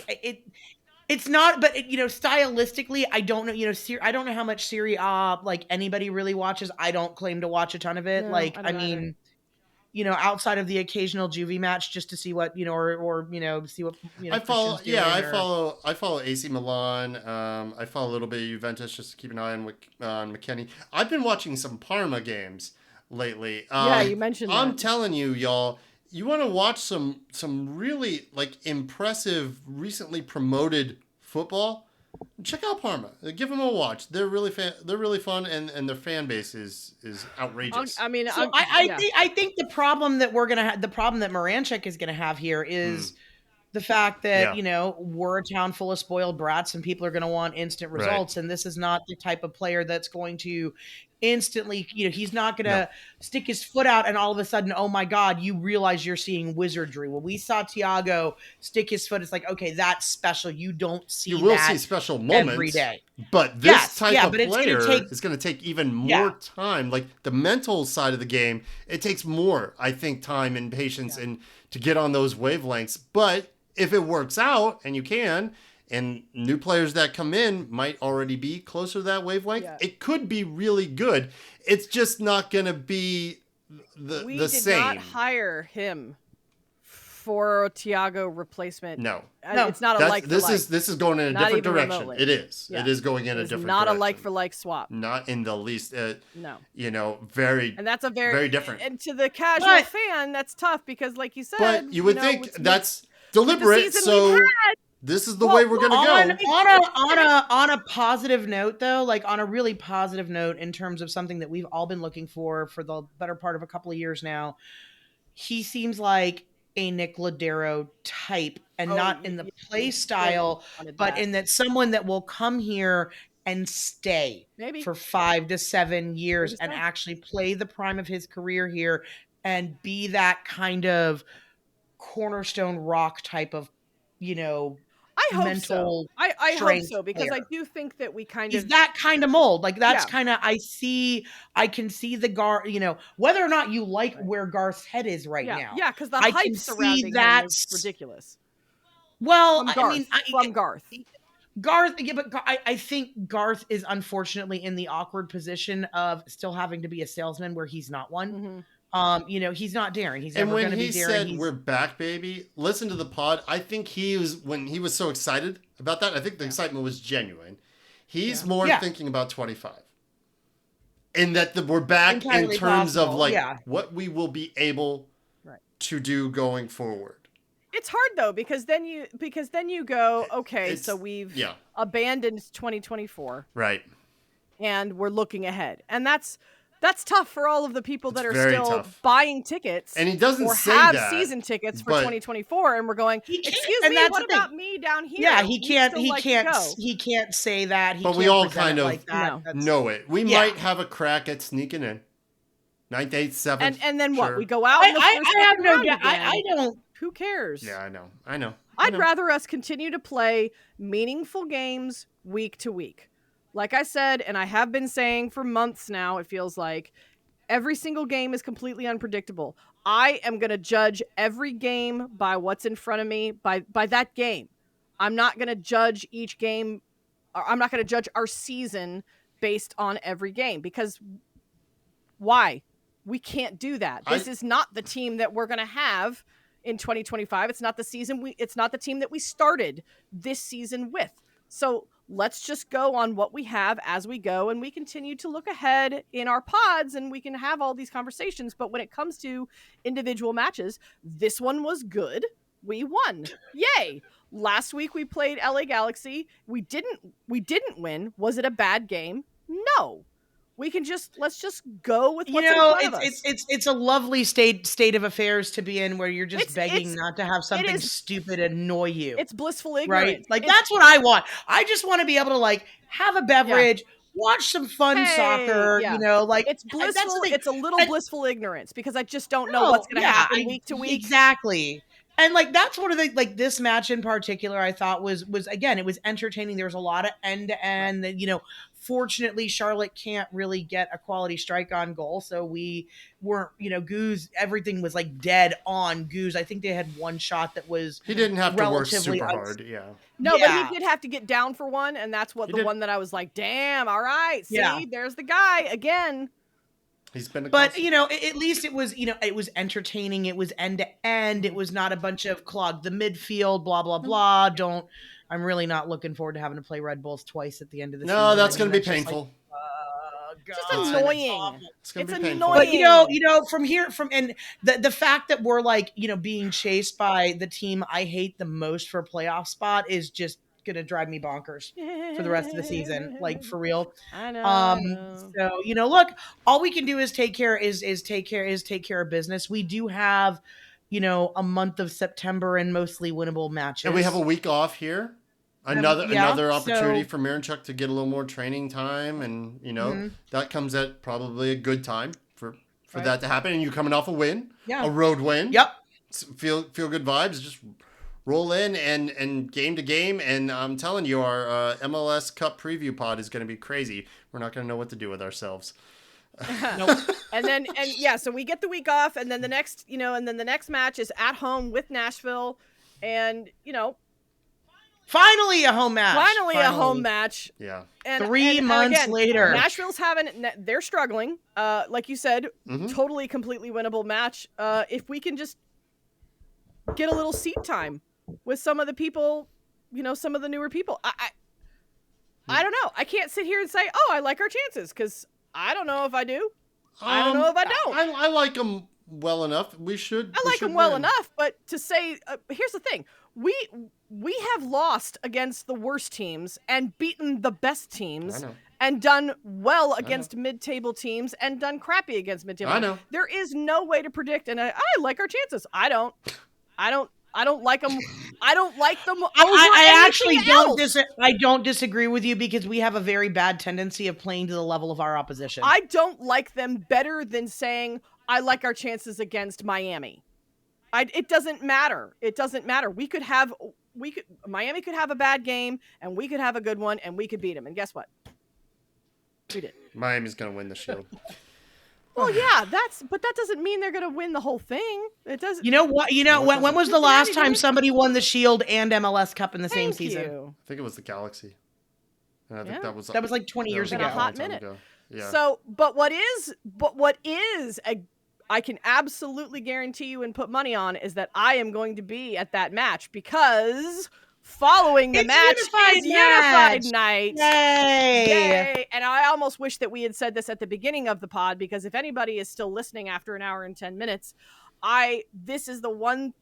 It's not, but stylistically, I don't know, I don't know how much Serie A like anybody really watches. I don't claim to watch a ton of it. No, like, I mean, outside of the occasional Juvie match just to see what, or see what, I follow, I follow AC Milan. I follow a little bit of Juventus just to keep an eye on McKennie. I've been watching some Parma games lately. You mentioned that. I'm telling you, y'all, you want to watch some really like impressive, recently promoted football? Check out Parma. Give them a watch. They're really fun, and their fan base is outrageous. I think the problem that we're gonna have, the problem that Moranchik is gonna have here is the fact that we're a town full of spoiled brats, and people are gonna want instant results, and this is not the type of player that's going to instantly, he's not going to stick his foot out and all of a sudden, oh my God, you realize you're seeing wizardry. When we saw Thiago stick his foot, it's like, okay, that's special. You don't see that. You will see special moments every day. But this type of player is going to take even more time. Like the mental side of the game, it takes more, I think, time and patience and to get on those wavelengths. But if it works out, and you can, and new players that come in might already be closer to that wavelength, it could be really good. It's just not going to be the same. We did not hire him for a Thiago replacement. No. It's not a like for like. This is going in a different direction. Remotely. It is. Yeah. It is going in a different not direction. A like for like swap. Not in the least. No. Very. And that's very different. And to the casual fan, that's tough because, like you said, but you would think that's deliberate. So this is the way we're going to go. On a positive note, though, like on a really positive note in terms of something that we've all been looking for the better part of a couple of years now, he seems like a Nick Ladero type, and not in the play style, but in that someone that will come here and stay for 5 to 7 years and actually play the prime of his career here and be that kind of cornerstone rock type of, I hope so. I hope so because player. I do think that we He's that kind of mold. Like that's kind of I can see the Garth. Whether or not you like where Garth's head is right now. Yeah, because the hype surrounding him is ridiculous. Well, from Garth. Garth, but I think Garth is unfortunately in the awkward position of still having to be a salesman where he's not one. Mm-hmm. He's not daring. He's never going to be daring. And when he said, "We're back, baby," listen to the pod. I think when he was so excited about that, I think the excitement was genuine. He's more thinking about 25. And that we're back entirely in terms of what we will be able to do going forward. It's hard though, because then you go, okay, so we've abandoned 2024. Right. And we're looking ahead. And that's tough for all of the people that are still buying tickets, and he doesn't or say have that, season tickets for 2024. And we're going, excuse me, what about me down here? Yeah, he can't say that. But we all kind of know it. We might have a crack at sneaking in 9th, 8th, 7th, and then what? We go out. I have no doubt. I don't. Who cares? Yeah, I know. I'd rather us continue to play meaningful games week to week. Like I said, and I have been saying for months now, it feels like every single game is completely unpredictable. I am going to judge every game by what's in front of me, by that game. I'm not going to judge each game. I'm not going to judge our season based on every game because why? We can't do that. This is not the team that we're going to have in 2025. It's not the season. It's not the team that we started this season with. So let's just go on what we have as we go, and we continue to look ahead in our pods, and we can have all these conversations. But when it comes to individual matches, this one was good. We won. Yay. Last week we played LA Galaxy. We didn't win. Was it a bad game? No. Let's just go with what's in front of us. It's a lovely state of affairs to be in where you're just begging not to have something stupid annoy you. It's blissful ignorance. Right? Like that's what I want. I just want to be able to have a beverage, watch some fun soccer, it's blissful. It's a little blissful ignorance because I just don't know what's going to happen week to week. Exactly. And like that's one of the like this match in particular I thought was again, it was entertaining. There was a lot of end to end that, you know, fortunately Charlotte can't really get a quality strike on goal, so we weren't, you know, Goose, everything was like dead on Goose. I think they had one shot that was he didn't have to work super hard. No, but he did have to get down for one, and that's what one that I was like, damn, all right, see, there's the guy again. He's been but you know, at least it was, you know, it was entertaining. It was end to end. It was not a bunch of clog the midfield, blah blah blah. I'm really not looking forward to having to play Red Bulls twice at the end of the season. No, that's going to be painful. Just annoying. It's annoying. But you know, and the fact that we're like, you know, being chased by the team I hate the most for a playoff spot is just gonna drive me bonkers for the rest of the season, like for real. I know. So you know, look, all we can do is take care of business. We do have, you know, a month of September and mostly winnable matches, and we have a week off here. Another opportunity for Miranchuk to get a little more training time, and you know that comes at probably a good time for that to happen. And you coming off a win, a road win. Yep. Feel good vibes. Just roll in and game to game. And I'm telling you, our MLS Cup preview pod is going to be crazy. We're not going to know what to do with ourselves. Nope. So we get the week off, and then the next, you know, the next match is at home with Nashville, and you know, finally a home match. A home match. Yeah. And 3 months later, Nashville's they're struggling. Like you said, totally, completely winnable match. If we can just get a little seat time with some of the people, you know, some of the newer people. I don't know. I can't sit here and say, oh, I like our chances, because I don't know if I do. I don't know if I don't. I like them well enough. I like them well enough, but to say, here's the thing. We have lost against the worst teams and beaten the best teams and done well against mid-table teams and done crappy against mid-table. I know. There is no way to predict, and I like our chances. I don't like them. I don't like them. I actually don't disagree with you, because we have a very bad tendency of playing to the level of our opposition. I don't like them better than saying I like our chances against Miami. It doesn't matter. It doesn't matter. Miami could have a bad game, and we could have a good one, and we could beat them. And guess what? We did. Miami's going to win the Shield. Well, yeah, but that doesn't mean they're going to win the whole thing. It doesn't. You know what? When was the last time somebody won the Shield and MLS Cup in the same season? I think it was the Galaxy. And I think that was like 20 years ago. A hot minute. Yeah. So, but what is I can absolutely guarantee you and put money on is that I am going to be at that match, because following the match is Unified Night. Yay! And I almost wish that we had said this at the beginning of the pod, because if anybody is still listening after an hour and 10 minutes, this is the one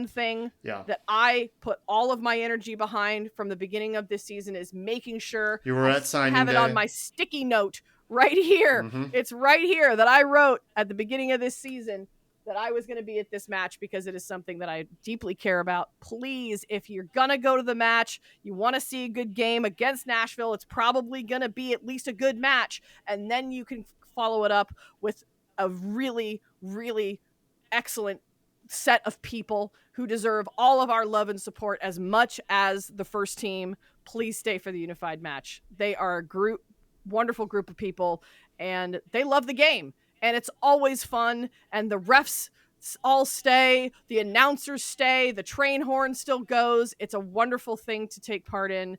thing that I put all of my energy behind from the beginning of this season, is making sure you were at signing have day. It on my sticky note right here. Mm-hmm. It's right here that I wrote at the beginning of this season that I was going to be at this match, because it is something that I deeply care about. Please, if you're going to go to the match, you want to see a good game against Nashville, it's probably going to be at least a good match. And then you can follow it up with a really, really excellent set of people who deserve all of our love and support as much as the first team. Please stay for the Unified match. They are a wonderful group of people, and they love the game, and it's always fun, and the refs all stay, the announcers stay, the train horn still goes. It's a wonderful thing to take part in.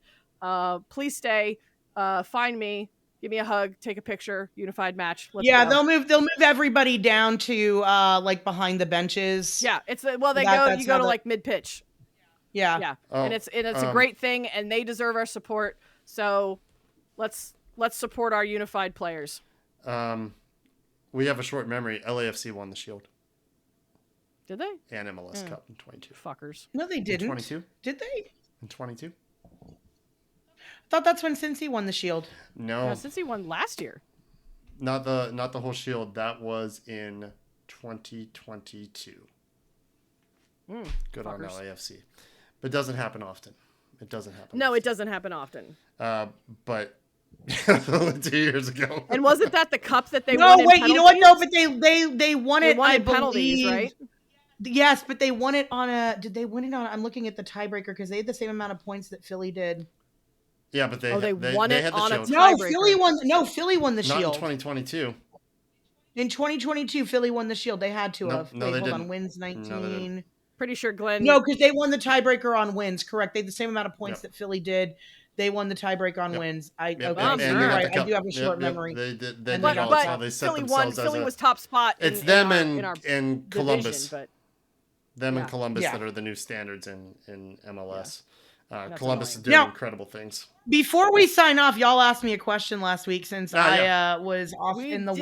Please stay, find me, give me a hug, take a picture. Unified match. Let's go. They'll move everybody down to like behind the benches. Yeah, you go to like mid pitch. Yeah. Oh, and it's a great thing, and they deserve our support. So let's support our Unified players. We have a short memory. LAFC won the Shield. Did they? And MLS Cup in 22. Fuckers. No, they didn't. In 22? Did they? In 22? I thought that's when Cincy won the Shield. No, Cincy won last year. Not the whole Shield. That was in 2022. Good on LAFC. But it doesn't happen often. It doesn't happen often. But 2 years ago. And wasn't that the cup that they won? No, in wait. penalties? You know what? No, but they won it. They won I in penalties, believe. right? Yes, but they won it on a. Did they win it on? I'm looking at the tiebreaker because they had the same amount of points that Philly did. Yeah, but they won it had the on Shield. No, Philly won. No, Philly won the Not Shield. in 2022. In 2022, Philly won the Shield. They had to have. No, Wait, they hold didn't. on. Wins 19. No, they didn't. Pretty sure Glenn. No, because they won the tiebreaker on wins. Correct. They had the same amount of points Yep. that Philly did. They won the tiebreak on wins. Okay, and so you're right. I cup. do have a short memory. They did. But how they set Philly themselves won. Philly as was top spot. It's in them our and Columbus. Division, them and Columbus Yeah. that are the new standards in MLS. That's Columbus is annoying. doing incredible things. Before we sign off, y'all asked me a question last week since I was off in the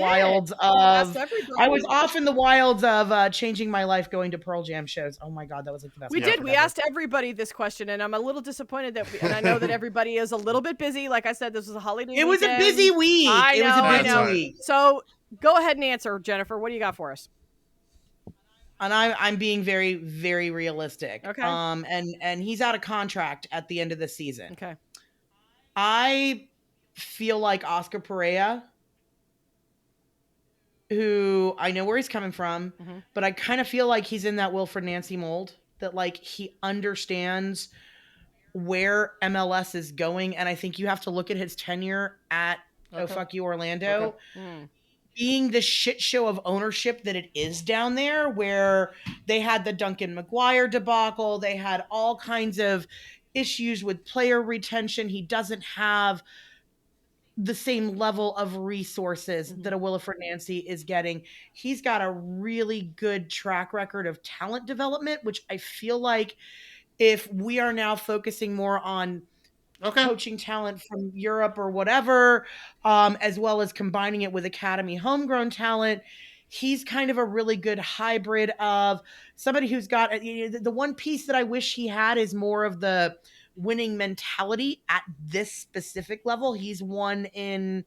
wilds of changing my life, going to Pearl Jam shows. Oh my God, that was like the best. We did. We asked everybody this question, and I'm a little disappointed that. And I know that everybody is a little bit busy. Like I said, this was a holiday. It was a busy week. I know. Week. So go ahead and answer, Jennifer. What do you got for us? And I'm being very, very realistic. Okay. And he's out of contract at the end of the season. Okay. I feel like Oscar Pereira, who I know where he's coming from, but I kind of feel like he's in that Wilfred Nancy mold, that like he understands where MLS is going. And I think you have to look at his tenure at Oh Fuck You Orlando. Being the shit show of ownership that it is down there, where they had the Duncan McGuire debacle, they had all kinds of issues with player retention. He doesn't have the same level of resources that a Wilfred Nancy is getting. He's got a really good track record of talent development, which I feel like if we are now focusing more on coaching talent from Europe or whatever, as well as combining it with academy homegrown talent, he's kind of a really good hybrid of somebody who's got the one piece that I wish he had is more of the winning mentality at this specific level. He's won in,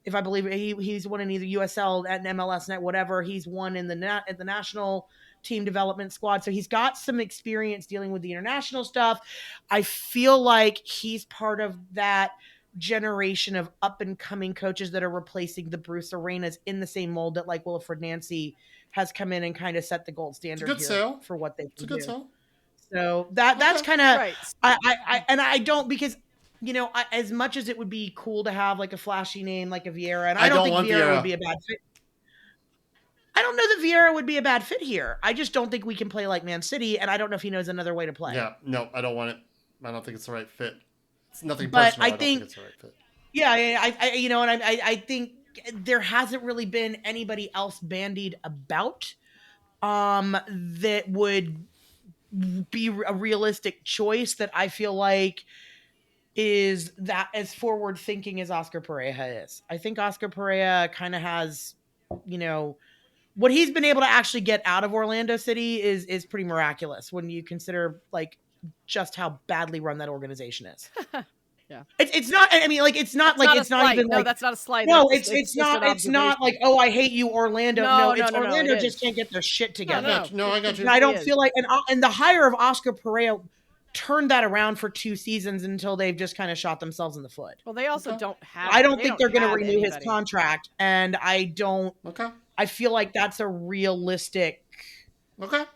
if I believe he's won in either USL and MLS net, whatever. He's won in the national team development squad. So he's got some experience dealing with the international stuff. I feel like he's part of that generation of up and coming coaches that are replacing the Bruce Arenas in the same mold that like Wilfred Nancy has come in and kind of set the gold standard here for what they can do. So that's kind of right. I don't, because as much as it would be cool to have like a flashy name like a Vieira, and I don't think Vieira would be a bad fit. I don't know that Vieira would be a bad fit here. I just don't think we can play like Man City, and I don't know if he knows another way to play. Yeah, no, I don't want it. I don't think it's the right fit. It's nothing personal. I don't think it's the right fit. Yeah, I think there hasn't really been anybody else bandied about that would be a realistic choice that I feel like is that as forward thinking as Oscar Pereira is. I think Oscar Pereira kind of has, what he's been able to actually get out of Orlando City is pretty miraculous when you consider like just how badly run that organization is. Yeah. It's not, I mean, like, it's not like, it's not even like, no, that's not a slight. No, it's not like, oh, I hate you, Orlando. No, it's Orlando just can't get their shit together. No, I got you. And I don't feel like, and the hire of Oscar Pereira turned that around for 2 seasons until they've just kind of shot themselves in the foot. Well, they also don't have. I don't think they're going to renew his contract, and I don't. Okay. I feel like that's a realistic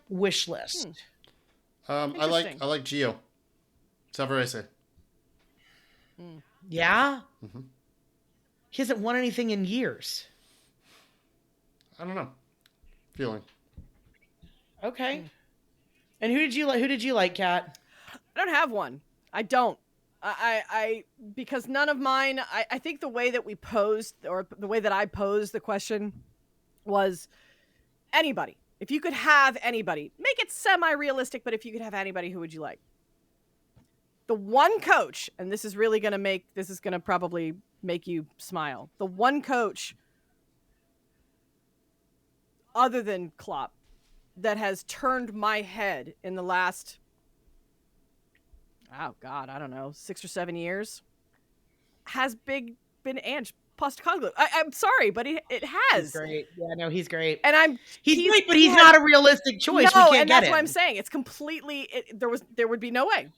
wish list. I like Gio Savarese. Yeah. Mm-hmm. He hasn't won anything in years. I don't know. Feeling. Okay. And who did you like, Kat? I don't have one. I don't. I because none of mine. I think the way that we posed, or the way that I posed the question, was anybody. If you could have anybody, make it semi-realistic, but if you could have anybody, who would you like? The one coach, and this is going to probably make you smile. The one coach, other than Klopp, that has turned my head in the last, I don't know, 6 or 7 years, has been Ange Postecoglou. I'm sorry, but it has. He's great. Yeah, no, he's great. And he's great, but he's not a realistic choice. No, we can't and get that's him. what I'm saying. It's completely. There would be no way.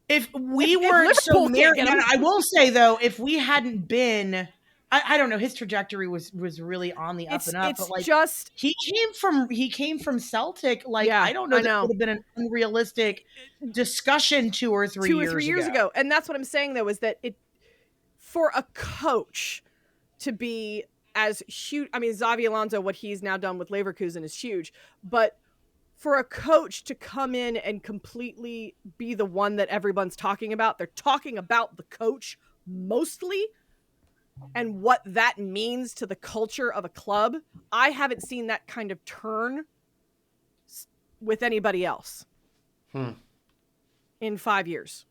If we weren't so married, I will say though, if we hadn't been, I don't know. His trajectory was really on the up and up. It's but like just he came from Celtic. Like yeah, I don't know I that know. would have been an unrealistic discussion 2 or 3 years ago. And that's what I'm saying though, is that it for a coach to be as huge. I mean, Xavi Alonso, what he's now done with Leverkusen is huge, but for a coach to come in and completely be the one that everyone's talking about, they're talking about the coach mostly and what that means to the culture of a club. I haven't seen that kind of turn with anybody else in 5 years.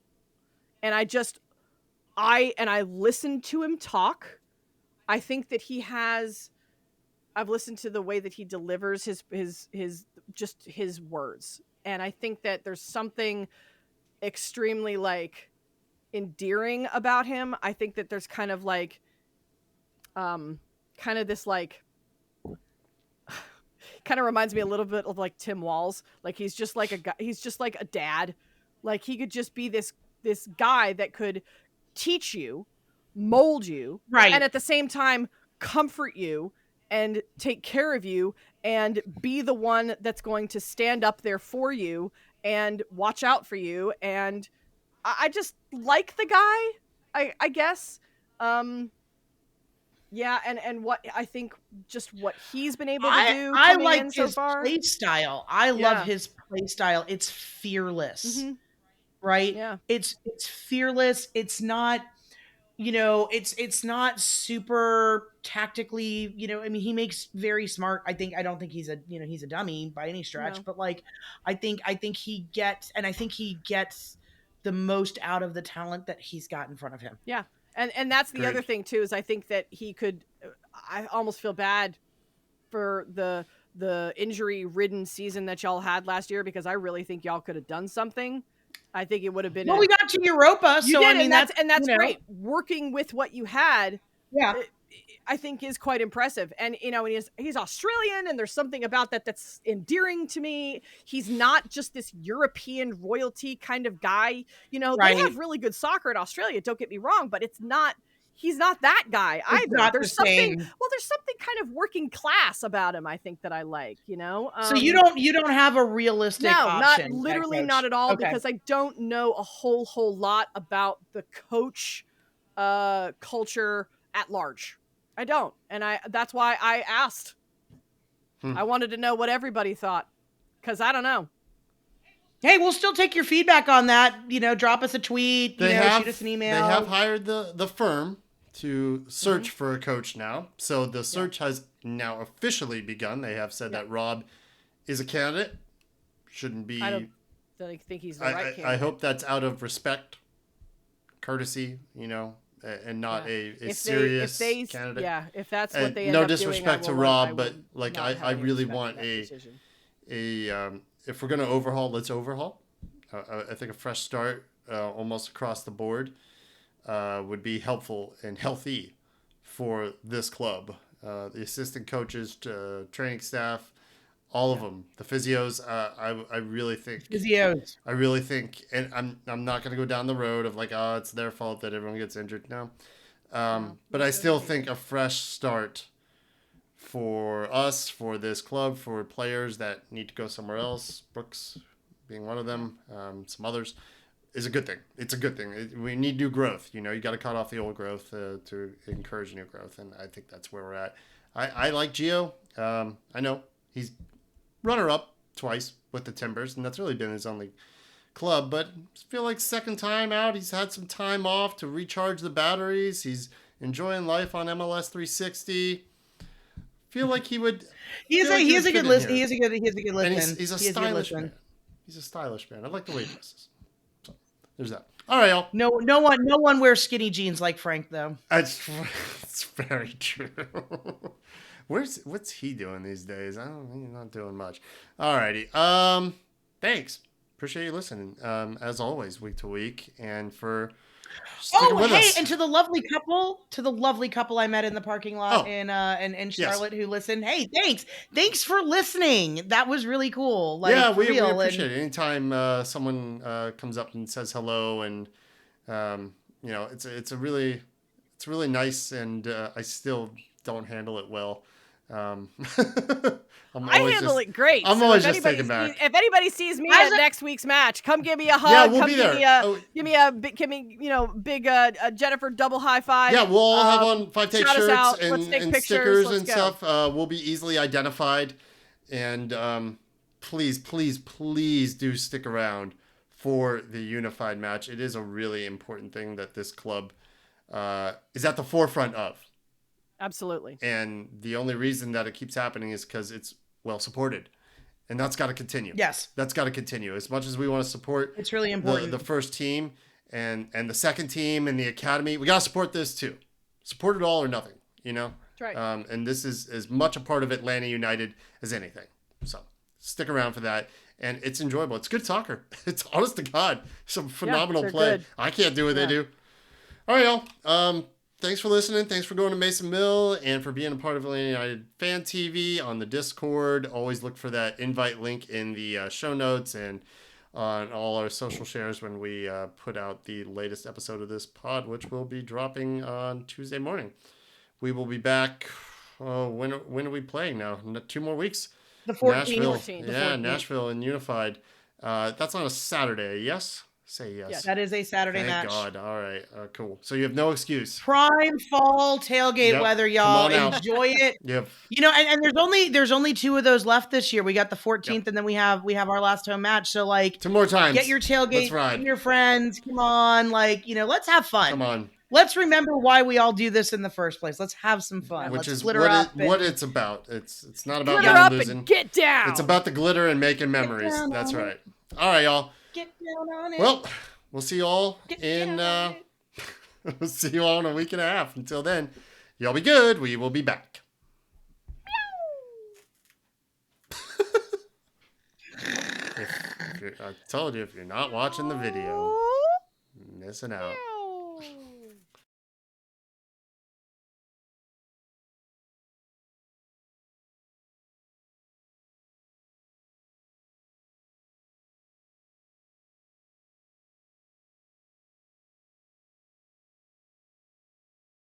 And I listened to him talk. I think that I've listened to the way that he delivers his words. And I think that there's something extremely like endearing about him. I think that there's kind of like, kind of this like, kind of reminds me a little bit of like Tim Walz. Like he's just like a dad. Like he could just be this guy that could teach you, mold you, right, and at the same time comfort you and take care of you and be the one that's going to stand up there for you and watch out for you. And I just like the guy, I guess. Yeah, and what I think just what he's been able to do I coming like in so his far. play style. I love his play style. It's fearless. Right? Yeah. It's fearless. It's not, it's not super tactically, I mean, he makes very smart. I don't think he's a dummy by any stretch, but like, I think he gets the most out of the talent that he's got in front of him. Yeah. And that's the other thing too, is I think that he could, I almost feel bad for the injury ridden season that y'all had last year, because I really think y'all could have done something. I think it would have been. Well, we got to Europa, so did, I mean that's great. Working with what you had, yeah, I think is quite impressive. And he's Australian, and there's something about that that's endearing to me. He's not just this European royalty kind of guy. They have really good soccer in Australia. Don't get me wrong, but he's not that guy either. There's something kind of working class about him, I think, that I like, So you don't have a realistic option? Not literally, not at all, because I don't know a whole lot about the coach culture at large. I don't. And that's why I asked. I wanted to know what everybody thought, because I don't know. Hey, we'll still take your feedback on that. Drop us a tweet, shoot us an email. They have hired the firm to search for a coach now. So the search has now officially begun. They have said that Rob is a candidate. Shouldn't be. I don't think he's the right candidate. I hope that's out of respect, courtesy, and not a serious candidate. Yeah, if that's what they end no up disrespect doing, to Rob, but like I really want if we're gonna overhaul, let's overhaul. I think a fresh start, almost across the board, would be helpful and healthy for this club. The assistant coaches, training staff, all of them, the physios. I really think physios. I really think, and I'm not going to go down the road of like, it's their fault that everyone gets injured. No, but I still think a fresh start for us, for this club, for players that need to go somewhere else, Brooks being one of them, some others, is a good thing. It's a good thing. We need new growth. You got to cut off the old growth to encourage new growth, and I think that's where we're at. I like Gio. I know he's runner-up twice with the Timbers, and that's really been his only club, but I feel like second time out, he's had some time off to recharge the batteries. He's enjoying life on MLS 360. Feel like he would. He is a good listen. He is a good listen. And he's a stylish man. He's a stylish man. I like the way he dresses. So there's that. All right, y'all. No one wears skinny jeans like Frank, though. It's very true. What's he doing these days? He's not doing much. All righty. Thanks. Appreciate you listening. As always, week to week, and for sticking with us. And to the lovely couple I met in the parking lot in Charlotte who listened. Hey, thanks for listening. That was really cool. Like, we appreciate it. Anytime someone comes up and says hello, and it's a it's really nice, and I still don't handle it well. I handle it great. I'm always just taken back. If anybody sees me at next week's match, come give me a hug. Yeah, we'll come be there. Give me a big Jennifer double high five. Yeah, we'll all have on 5Take shirts and stickers and stuff. We'll be easily identified, and please do stick around for the unified match. It is a really important thing that this club is at the forefront of. Absolutely. And the only reason that it keeps happening is because it's well supported. And that's got to continue. Yes. That's got to continue. As much as we want to support it's really important. The first team and the second team and the academy, we got to support this too. Support it all or nothing, you know? That's right. And this is as much a part of Atlanta United as anything. So stick around for that. And it's enjoyable. It's good soccer. It's honest to God. Some phenomenal play. Good. I can't do what they do. All right, y'all. Thanks for listening. Thanks for going to Mason Mill and for being a part of Atlanta United Fan TV on the Discord. Always look for that invite link in the show notes and on all our social shares when we put out the latest episode of this pod, which will be dropping on Tuesday morning. We will be back. When are we playing now? 2 more weeks? The 14th. Nashville. Yeah, Nashville and Unified. That's on a Saturday, yes? Say yes. That is a Saturday match. Thank God. All right. Cool. So you have no excuse. Prime fall tailgate weather, y'all. Enjoy it. Yep. You know, and there's only 2 of those left this year. We got the 14th, and then we have our last home match. So 2 more times. Get your tailgate. Bring your friends. Come on, let's have fun. Come on. Let's remember why we all do this in the first place. Let's have some fun. Which Let's is what it's about. It's not about glitter up losing. And get down. It's about the glitter and making memories. That's right. All right, y'all. Get down on it. Well, we'll see you all we'll see you all in a week and a half. Until then, y'all be good. We will be back. I told you, if you're not watching the video, missing out.